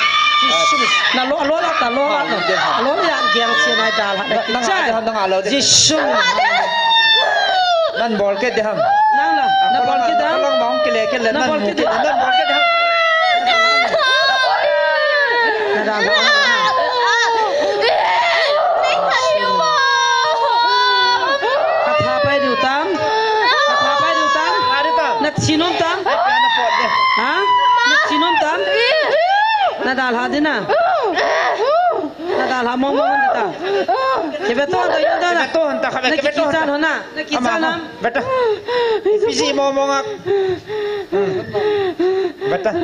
na lo la ta lo ya gyang che mai da la cha ji shumin nan bol ke de ham nang la na bol ke da long mong ke le nan bol ke de ham na da lo katha pai du tam na chinom tam ha na chinom tam na dal ha dina dah lama kita. Kebetulan tu yang dah. Kebetulan tak khabar Nak kebetulan. kita nak, nak kita nak. Betul. Bisi mau ngak. Betul.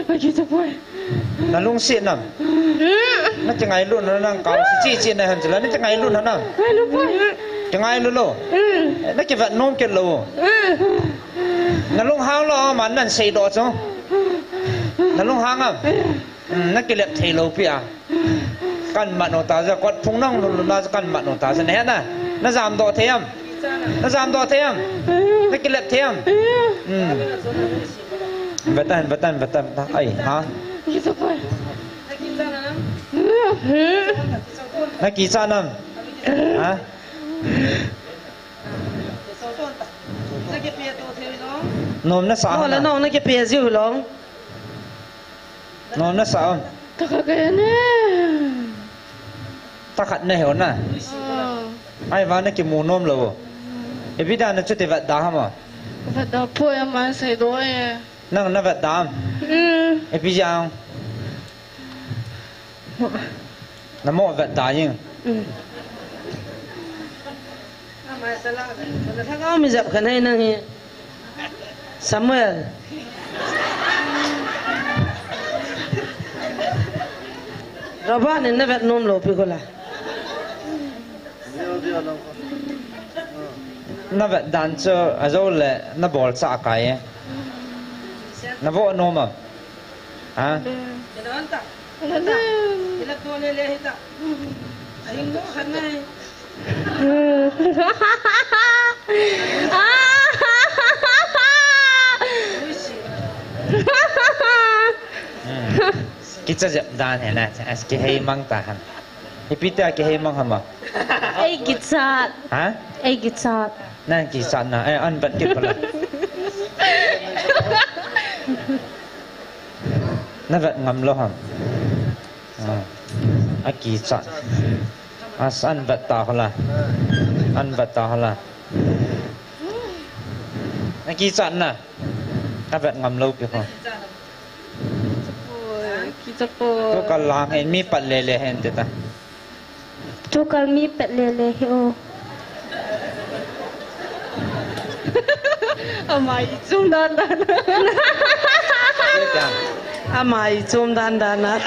Bagi cepat. Nalung si nam. Nak cengai lu nang kau si cici nak hanjalan ni cengai lu nang. Lupa. Cengai lu lo. Nak kita nom ke lo. Nalung hang lo man nan sei do cho. Nalung hang am. Nak kita thei lo pia. Kan mat no ta za kot phung nang lu na kan mat no ta sa ne na. Na zam do them. Na zam do them. Nak kita them. Betul. Ai ha. Bagi cepat. Nak kisah nam. Ha? Nom na sa. Wala nong nak kepia ziu long. Nom na sa. Tak kaya ni. Takat na hiyo na. Ai va na ki mu nom lo. E bida na chute vat da ma. Vat da po ya man sai do ye. Nang na vat da. E bi jang. Na mo vat da yin. Thằng ông mình dập cái này nè Samuel Robert nên nó vẹt nôm lộp đi coi là Na vat dan cho azo le na bol sa kai. Na vo nom ma. Ha? Kita jap dan he na. As ke hei mang tahan. Ipita ke hei mang hama. Ay gitsat. Ha? Ay gitsat. Nan kisah na. An bat ke pala. Na vat ngam lo ham. A kisah. As an bat ta hala. An bat ta hala. Na kisah na. Na vat ngam lo pe ko. Kita po. To kalang en mi pat le hen te ta. Tu kami pet lele ho. Amai chung dan dan. Amai chôm đan đan á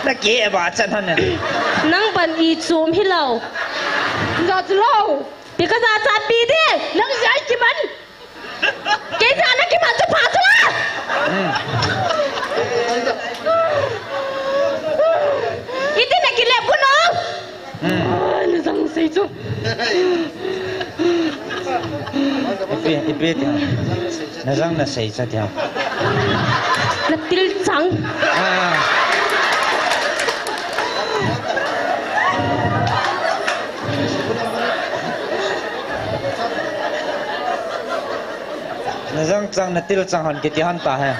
Na ke ba chan han ne. Nang ban I chung hi lo. Za zu lo. Bi ka za cha pi de. Nang zai ki man. Ke za na ki man chu pa chu la. Itu nak kilap gunung. Ni sang sei chu. Ipe dia. Na jang na sei cha dia. Nak til sang. Na jang chang na til chang han ke ti han ta hai.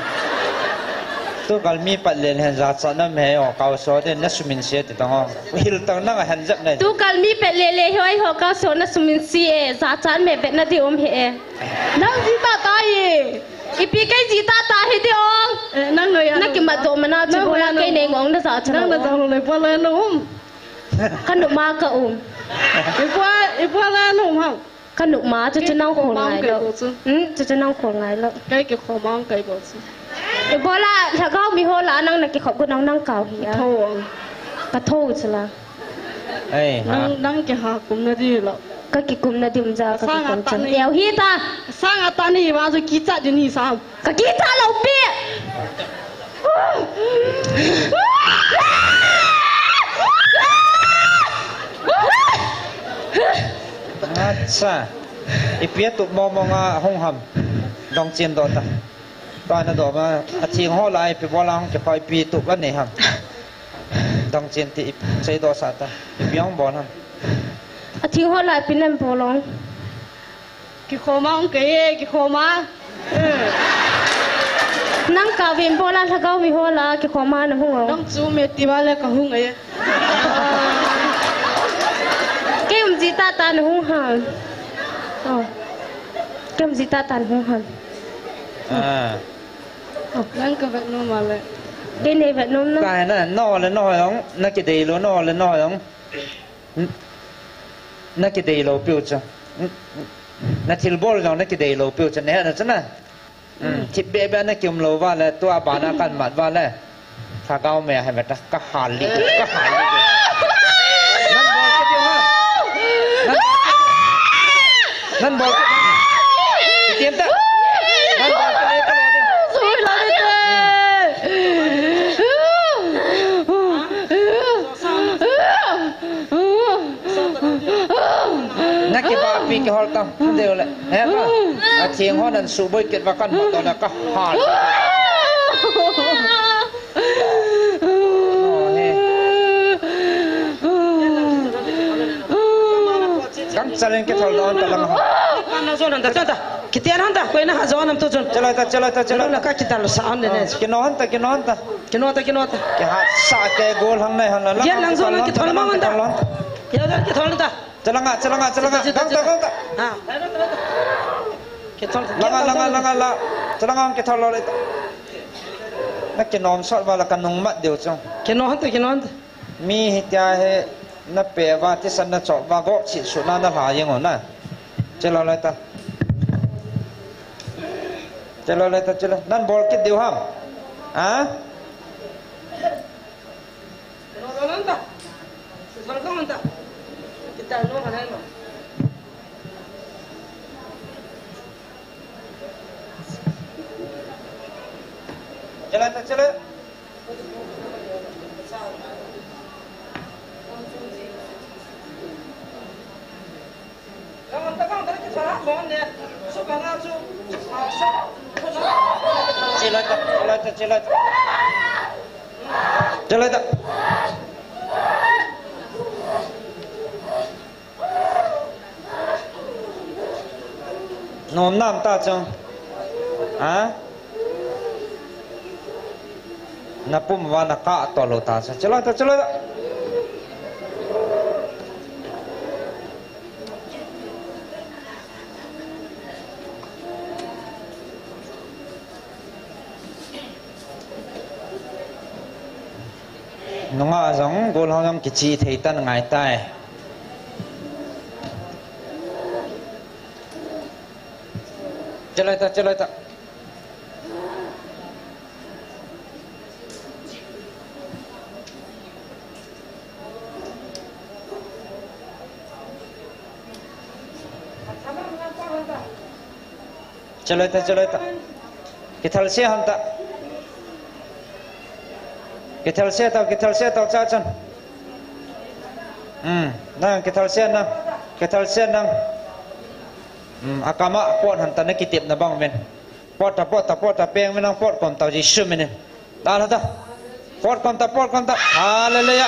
Tu kal mi pat len hen za cha na me o kaw so de na sumin se ti tang hil tang na han jap na. Tu kal mi pet lele hoi ho ka so na sumin si e za chan me pet na ti om he e. Nang ji ta ta ye. Ipi kai ji ta ta he ti ong. Nang noi ya. Nak ki ma do mana chu bola kai ne ngong na za chan. Nang na jang le pa le no um. Kan du ma ka um. Ipa le no um ha. Kan du ma chu chu nang ko ngai lo. Chu chu nang ko ngai lo. Kai ki kho mang kai bo chu. Bolaถ้าเขามีโหลานั่งนักกิขอบคุณน้องนั่งเก่าเหียโทกระโทษสิละนั่งกิหากุมนาดีละก็กิกุมนาดีมจ้าก็กิกุมจังเอวฮีตาสร้างอัตานี่มาจะกิจัดอยู่นี่สามก็กิจัดเราเปี้ยAcha. Ipia tu mo nga hong ham. Dong chen do ta. Ta na do ma athing ho lai pe bolang ke pai pi tu la ne ham. Dong chen ti sei do sa ta. Piang bon ham. Athing ho lai pin nan bolong. Ki khoma ong ke ki khoma. Nang ka vin bola tha kau mi ho la ki khoma na hung ong. Dong chu me ti ba le ka hung ai. Ke um ji ta ta na hung ham. Oh. Ke um ji ta ta hung ham. Nang ka vet no ma le. cái này phải nôm nó cái này nó là nó không nó cái đấy lo nó là nó không nó cái đấy lo biểu cho nó thiếu bol rồi nó cái đấy lo biểu cho này là chứ nè thì bé bé nó kiếm lo vào là tua bà nó cần mặt vào là thà cao mẹ hay mẹ ta có hà lý có hà lýนั่นบอลก็เดียวฮะนั่นบอลก็เตรียมตั้งนั่นบอลก็เลยก็รอเดียว rồi là đi têนักกีฬาปีกฮอลตังเดียวเลยเห็นป่ะเทียงฮอนั้นสูบไปเกิดว่ากันหมดตอนนั้นก็หากันจะเล่นกี่ทอลนอนกันลังฮะ Pana zona nda tanta. Kitian hanta ko ina hazona mto zona. चलो La ka kitalo sa amne ne. kinonta Kinota. ke ha sa ke gol hang nai hang la Yan lang zona kitol ma manda. Ya dar kitol nda. चला gangta Ha. Kitol. langa चला ngang ke thol lo le nak ke nom sot wala kan nong mat deu chong Kino hanta. mi hitia he na pe wa ti san na chot wa go chi su na la yeng on na chalo le ta chalo nan bol kit deu ham ha Nonta. Salga nonta. Kita no hanai ma. चलो चलो nôm nam ta chong à na pum wa na ka to lo ta chalo nonga jong gol hong ki chi thei tan ngai tai चलो ta चलो ta kithal se ham ta kithal se ta cha chan nang kithal se nang akama pot han ta na kitip na bang men pot ta peng men ang pot kon ta ji shum men da ta pot kon ta haleluya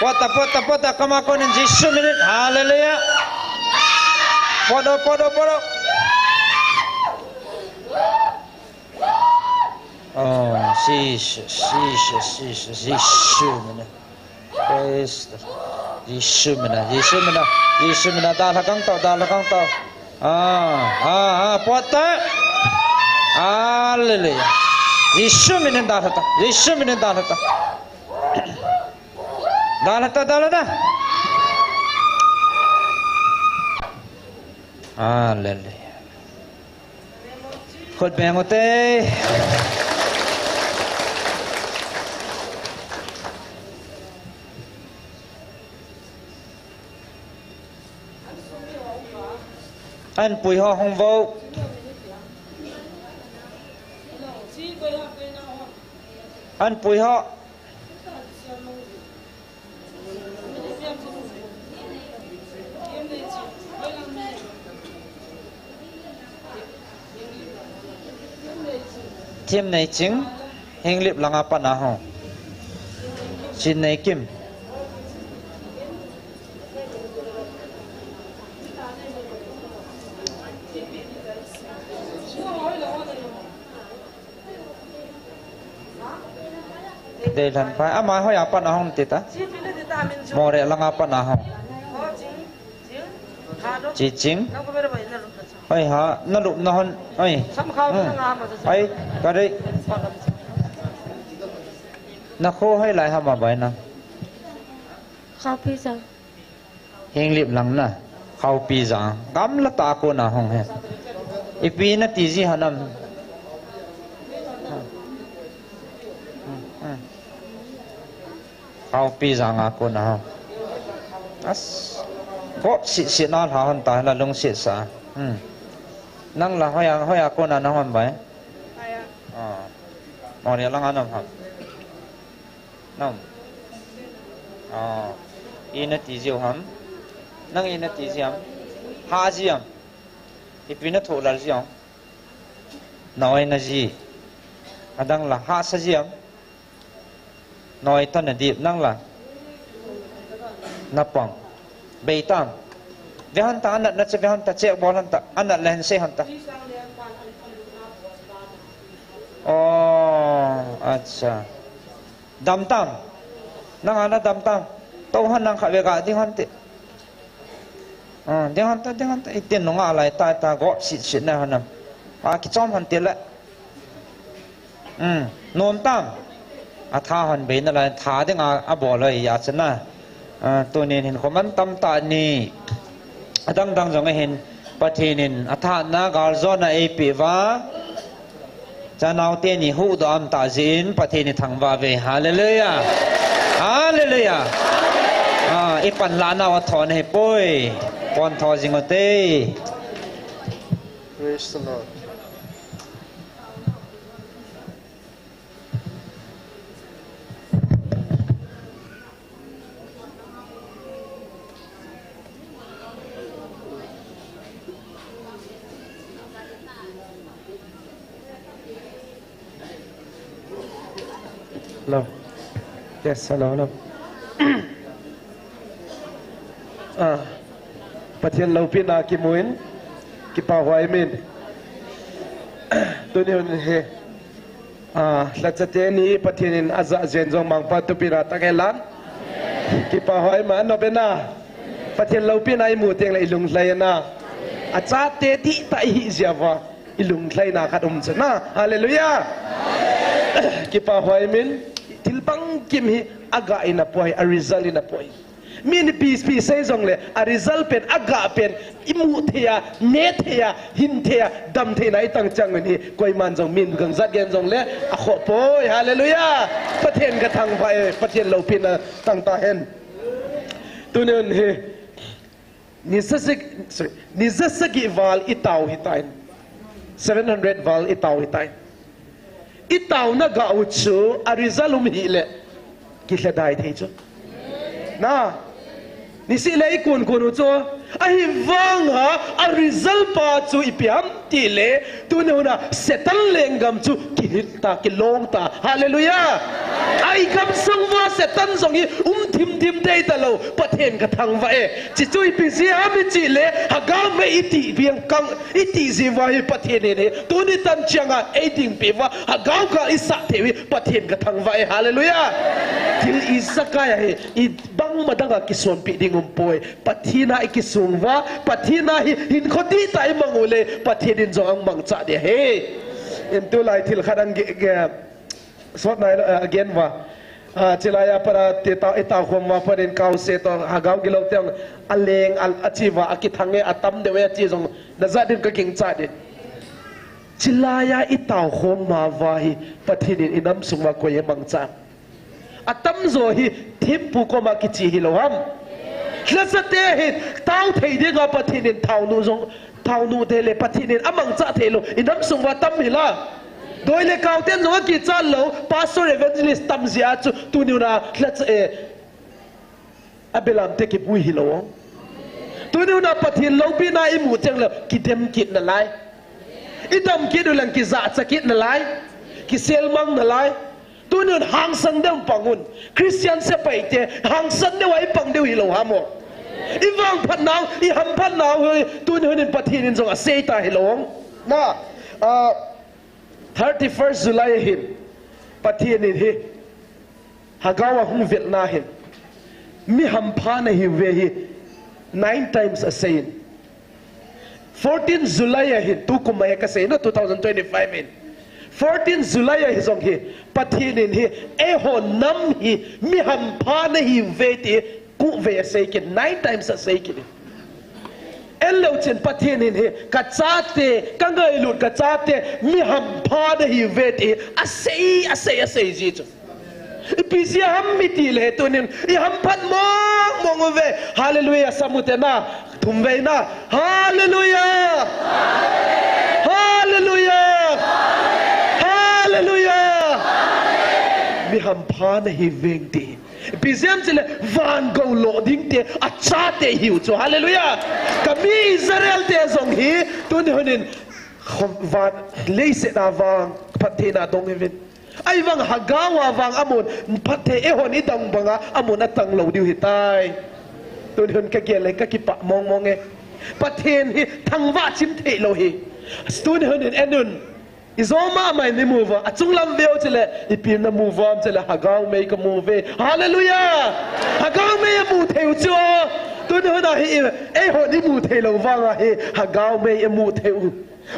pot ta akama kon ji shum men haleluya podo oh sheesh men praise Yesus mina dah lakang tau puata haleluya Yesus mina dah haleluya khot bengote anh bùi ho hong vô anh bùi ho thêm này chính hình liệp là apa na ho xin này kim đây lần phải à mà hỏi apa na hong tita more lang apa na hong chỉ chính hỏi ha nó lụm nó hon ơi ai cái đây na kho hay lại hama bai na khao pi giờ heng lip lang na khau pi za gam la ta ko na hong he ipi na ti ji hanam khau pi za nga ko na as ko si na ha hon ta la long si sa nang la hoya ko na na hon bai mò này lang anam ham nam ina ti jiu ham nang ina ti jiam ha jiam ipina tholar jiam noi na ji adang la ha sa jiam noi tan na dip nang la napang beitam vehan ta anat na che vehan ta che bol han ta anat len se han ta acha dam tam nang ana dam tam to han nang kha ve ga ding han te ding han ta iten no nga lai ta go si na hanam ki chom han te la nom tam a tha han be na lai tha de nga a bo lai ya chana to nen hin khoman tam ta ni adang dang jong hin pathinin a tha na gar zona e pi wa cha nau te ni hu do am ta zin pathe ni thang wa ve hallelujah hallelujah ipan la na wa thon he poi pon tho jing o te Praise the Lord. Hello. Yes, hello. Pathian lo pina ki muin ki pa hoi min. Tu ni he. La chate ni pathianin aza zen jong mang pa tu pina ta ke lan. Ki pa hoi ma no bena. Pathian lo pina I mu teng la ilung hlai na. A cha te ti ta hi ziawa ilung hlai na khat chana. Hallelujah. Ki pa hoi min tilpang kim hi aga ina poi a result ina poi min peace say jong le a result pen aga pen imu thea ne thea hin thea dam the nai tang chang ni koi man jong min gang zat gen jong le a kho poi hallelujah pathen ka thang vai pathen lo pin tang ta hen tunen he ni zasagi val itau hitain 700 val itau hitain itaw na ga utsu a rizalum hile kisha dai thei chu na ni si le ikun kun chu a hi wang ha a rizal pa chu ipiam ti le tu ne na setal lengam chu ki hit ta ki long ta hallelujah ai kam sang wa setan zong hi thim dei ta lo pathen ka thang wa e chi chui pi si ha mi chi le ha ga me iti biang kang iti zi wa hi pathen ne tu ni tan changa eating pe wa ha ga ka isa thewi pathen ka thang wa e hallelujah til isaka ya he I bang madanga ki som pi ding poi pathina ki sungwa pathina hi hin khoti tai mangule pathin jong ang mang cha de he in tu lai til khadang ge sot nai again wa chilaya para teta eta khomwa parin kau se to hagaw gilok teng aleng al achiwa akithange atam de we chi jong naza din ka king cha de chilaya eta khomma wa hi pathin inam sungwa ko ye mang cha atam zo hi thimpu ko ma ki chi hi lo ham hlasate hi tau thei de ga pathin thau nu de le pathin amang cha thelo inam sungwa tam hi la doi le kau ten zo ki cha lo pastor evangelist tam zia chu tu ni na let's abelam te ki pui hi lo tu ni na pathin lo pi na I mu chang lo ki dem kit na lai idam ki du lang ki za cha kit na lai ki sel mang na lai tu ni hang sang dem pangun christian se pai te hang san de wai pang de hi lo ha mo Iwang phan naw I ham phan naw tu ni pathin zo a sei ta hi lo na 31st July hin pathian in hi hagawa hung Vietnam hin mi hampana hi ve hi 9 times a sayin 14 July hin tu kumaya ka say no 2025 hin 14 July hi zong hi pathin in hi e ho nam hi mi ham pha na hi ve ti ku ve sei ki 9 times a sei ki elo chen pathin in hi ka chate ka ngai lut ka chate mi ham pha na hi ve ti a sei ji chu ipisia ham miti le tunin I ham phat mong ve hallelujah samutena thum ve na hallelujah hallelujah hallelujah mi ham pha na hi veng ti ipisiam chile van go lo ding te acha te hiu chu hallelujah kami Israel te zong hi tun honin van leise na wang pathena dong evin ai vang hagawa vang amon pathe e hon I dang banga amon atang lo diu hitai tun hon ka gele ka kipa mong e pathen hi thangwa chim the lo hi stun hon in enun izoma mai ni move a chunglam veo chele ipim na move am chele hagaw me ka move hallelujah hagaw me mu theu chu tun hon a hi e hon ni mu the lo wanga hi hagaw me mu theu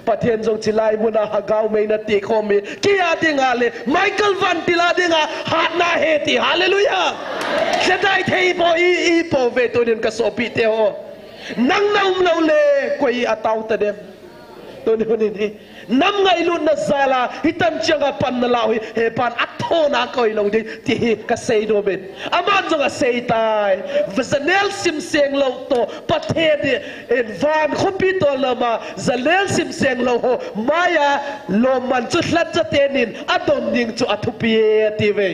pathen jong chilai muna hagaw me na ti khomi kia dinga le Michael van tila dinga hat na heti hallelujah sedai thei bo I po ve tunin ka sopi te ho nang naum lo le koi ataw ta dem tunin hi nam ngai lu na zala hitam changa pan na lawi he pan atho na koi lo di ti ka sei do ben aman jong a sei tai vazanel sim seng lo to pathe en van khopi to lama zalel sim seng lo ho maya lo man chu hlat cha tenin adon ding chu athupi ti ve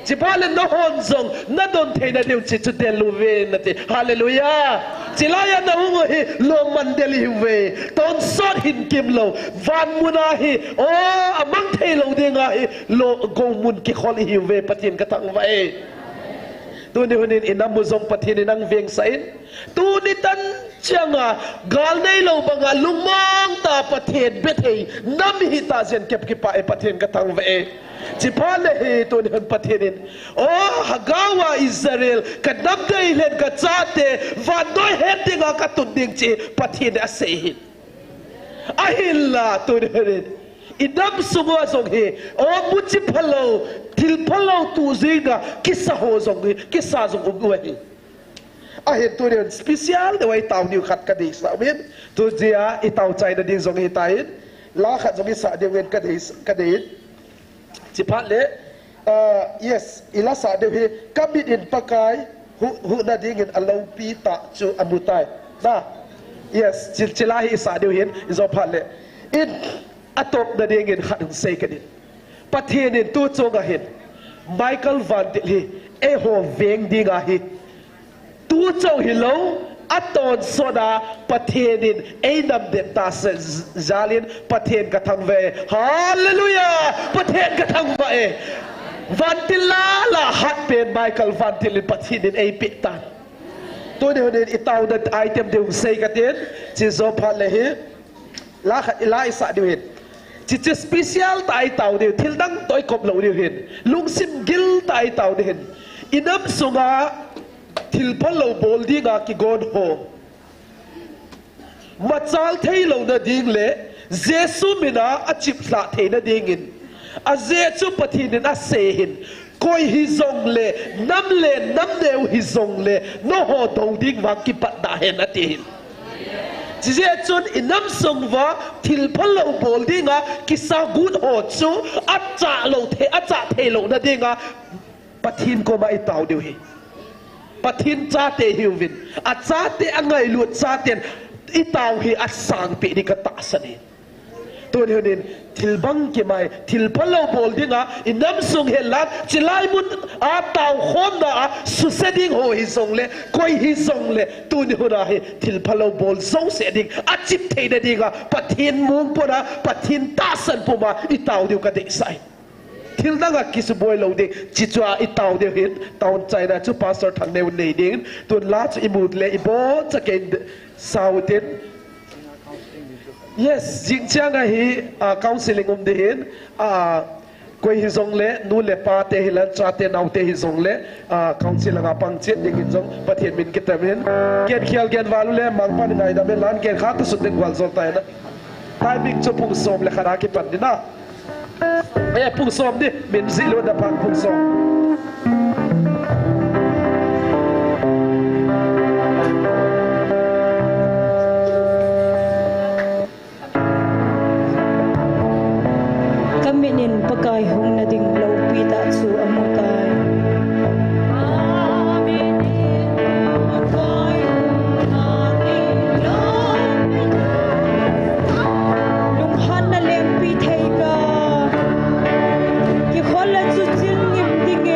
chipale no hon zong na don theina deu chi chu del lu ve na ti hallelujah chilaya na hu hi lo man del hi ve ton sot hin kim lo van muna hi o amang thei lo dinga hi lo go mun ki khol hi ve patin ka tang va e tu ni hunin inam mu zong pathin nang veng sain tu ni tan changa gal nei lo banga lungmang ta pathen bethei nam hi ta zen kep ki pa e pathin ka tang va e chipale he to ni pathenin o hagawa Israel ka nam dei len ka chate van doi hetinga ka tunding chi pathin a sei ahilla to ni idam sugo zong he o muchi phalo thil phalo tu zinga kisa ho zong he kisa zong u he a he to ni special de wai taw niu khat ka dei sa men tu jia I taw chai na ding zong he tai la khat zong sa de wen ka dei chipat le yes ila sa de he kabit in pakai hu na ding in alo pi ta chu amutai na yes chilahi sa de hin izo phat le in atop na ding in khat sei ka din pathin in tu chonga hin Michael van hi e ho veng dinga hi tu chong hi lo aton soda pathenin einam de tas zalin pathen ka thang ve hallelujah pathen ka thang va e vantila la hat pen Michael vantilin pathin ei pitan to de hoden itaw da item de sei ka ten chi zo phat le hi la isa de hin chi special tai taw de thil dang toy kop lo de hin lung sim gil tai taw de hin inam sunga thil phalo bol dinga ki god ho machal thei lo na ding le jesu mina achip la thei na dingin a jesu pathin na sehin koi hi zong le nam deu hi zong le no ho do ding wa ki pat da hen atin je chun inam songwa thil phalo bol dinga ki sa good ho chu acha lo the lo na dinga pathin ko mai taw deu hi pathin chate hiwin a chate angai lut chaten itaw hi asang pi ni ka ta sani to honin thilbang ki mai thilpalo bol dinga inam sung helat chilai mun a taw khom na su setting ho hi song le koi hi song le tu ni hona hi thilpalo bol zo se ding a chip thei na dinga pathin mung pora pathin ta san puma itaw diu ka de sai thil danga kisu boy lo de chichwa itaw de hin town china chu pastor thang ne nei ding tun la chu imut le ibo chaken sautin yes jing changa hi counseling de hin koi hi zong le nu le pa te hi lan cha te nau te hi zong le counseling a pang chet ding zong pathian min kitamin gen khial gen walu le mang pan ngai da be lan gen kha tu sut de gwal zol ta na timing chu pung som le khara ki pan dina ai phung som đi bên dị luôn đã phang phung som kami nin pakai hong na ding low pita su amukai lunghan na lempi thei ka ki khola chu chin ngim ding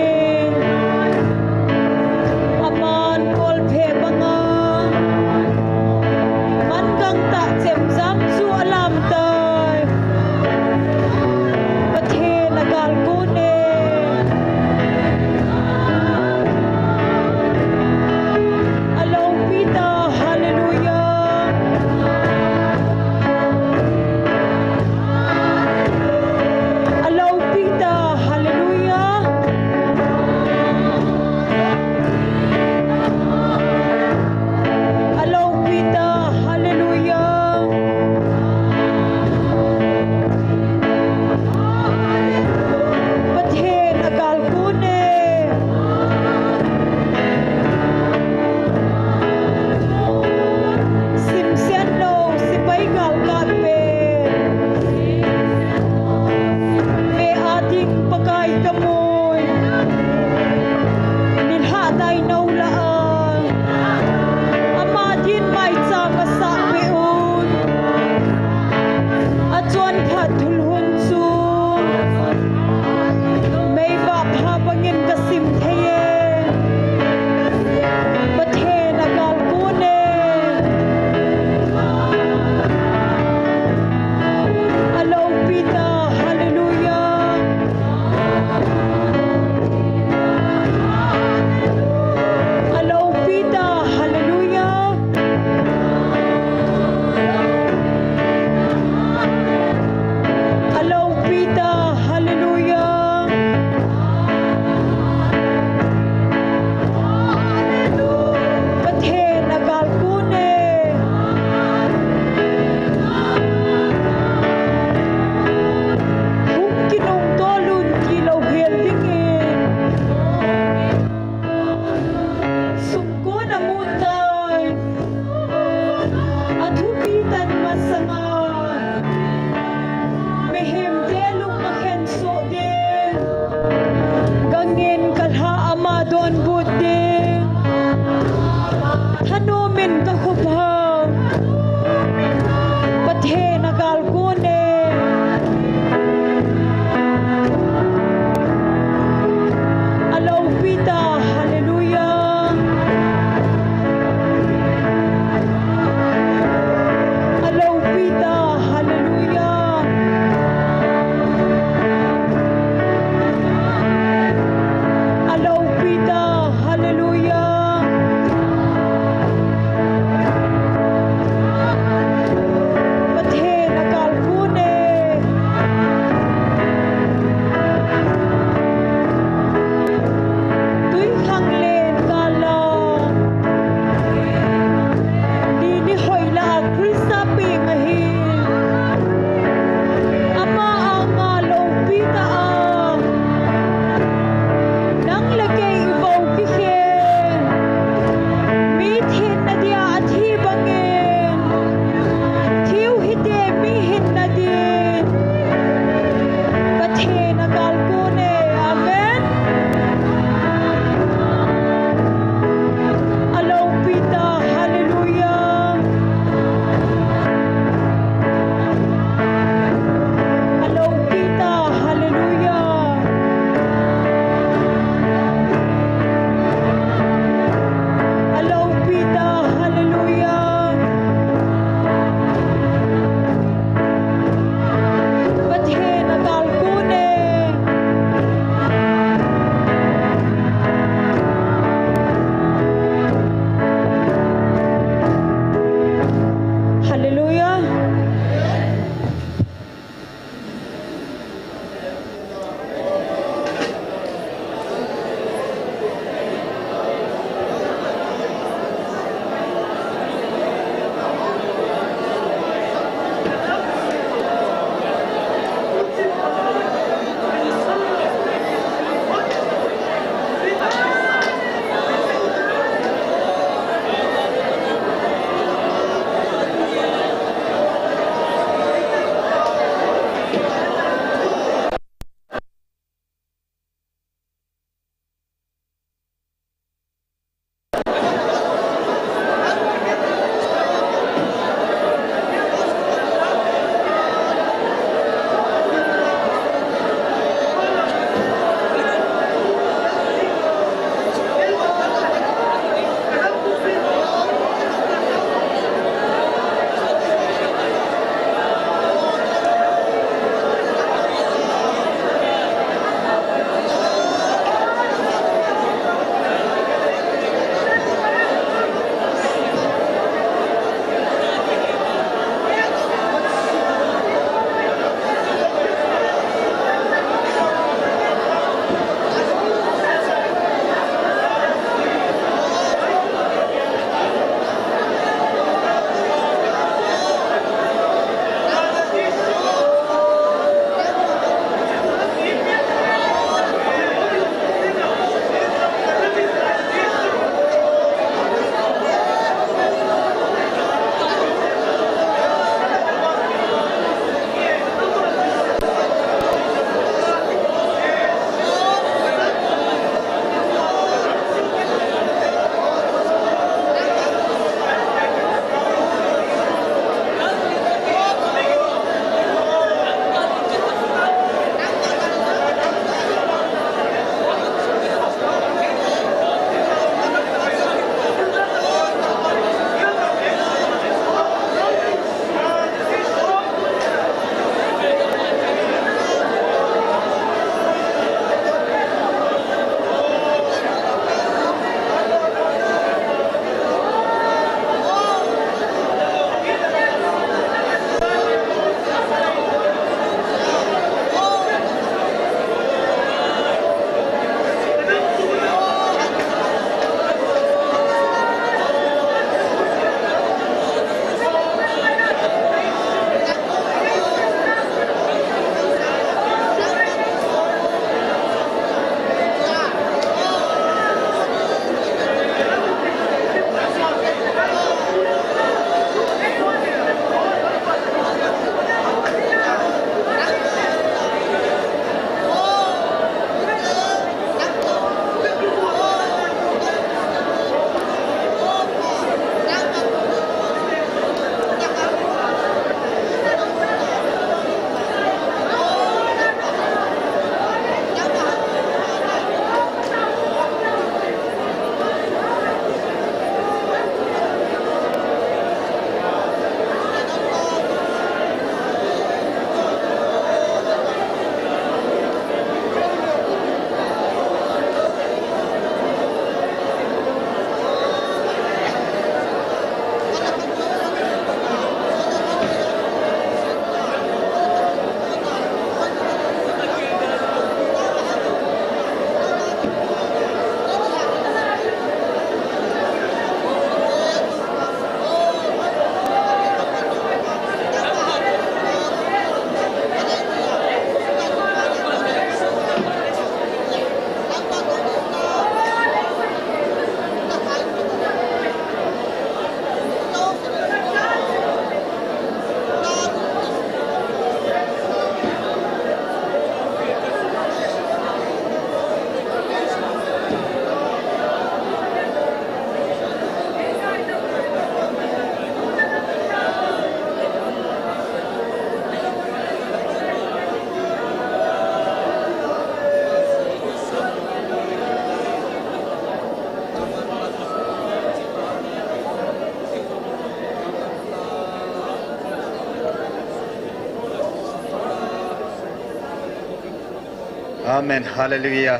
Amen. Hallelujah.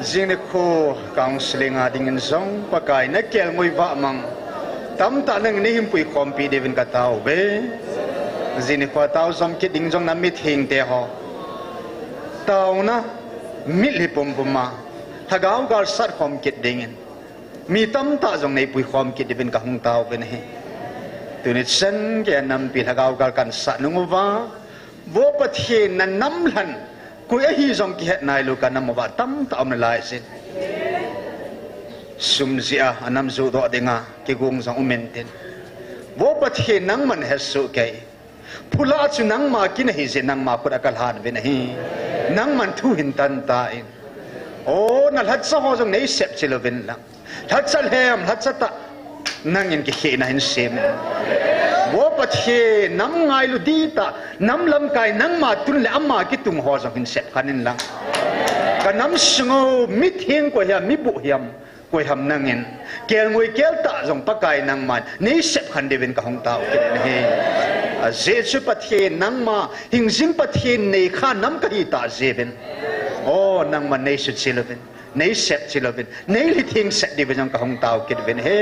Jing ko counseling ading song pakai na kel ngoi ba mang tam ta nang ni himpui kompi devin ka tau be jing ko tau som ki ding jong na mit hing te ho tau na mit li pum pum ma thagau gar sat khom ki dingin mi tam ta jong nei pui khom ki devin ka hung tau be ne tu ni sen ke nam pi thagau gar kan sa nungu wa wo pathe na nam lan kui a hi zong ki het nai lu ka nam wa tam ta am lai sin sum zia anam zu do denga ki gung zong umenten wo pathe nang man he su kai phula chu nang ma ki nahi je nang ma ku akal han ve nahi nang man thu hin tan ta in o na lat sa ho zong nei sep chilovin la lat sal hem lat sa ta nang in ki he na hin sem wo pathe nam ngai lu di ta nam lam kai nang ma tun le amma ki tung ho zong hin sep khanin lang ka nam sngo mi thing ko ya mi bu hiam ko ham nang in kel ngoi kel ta zong pakai nang man nei sep khan devin ka hong ta ke ne he a je chu pathe nang ma hing jing pathe nei kha nam ka hi ta je ben o nang man nei su chilovin nei sep chilovin nei li thing sep devin ka hong ta ke ben he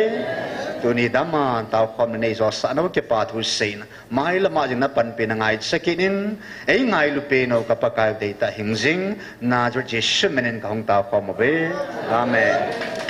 tu ni dama tau khom nei zo sa no ke pa thu sein mai la ma jing na pan pe na ngai sakinin ei ngai lu pe no ka pa kai de ta hing jing na jo je shimenen ka hong ta khom be amen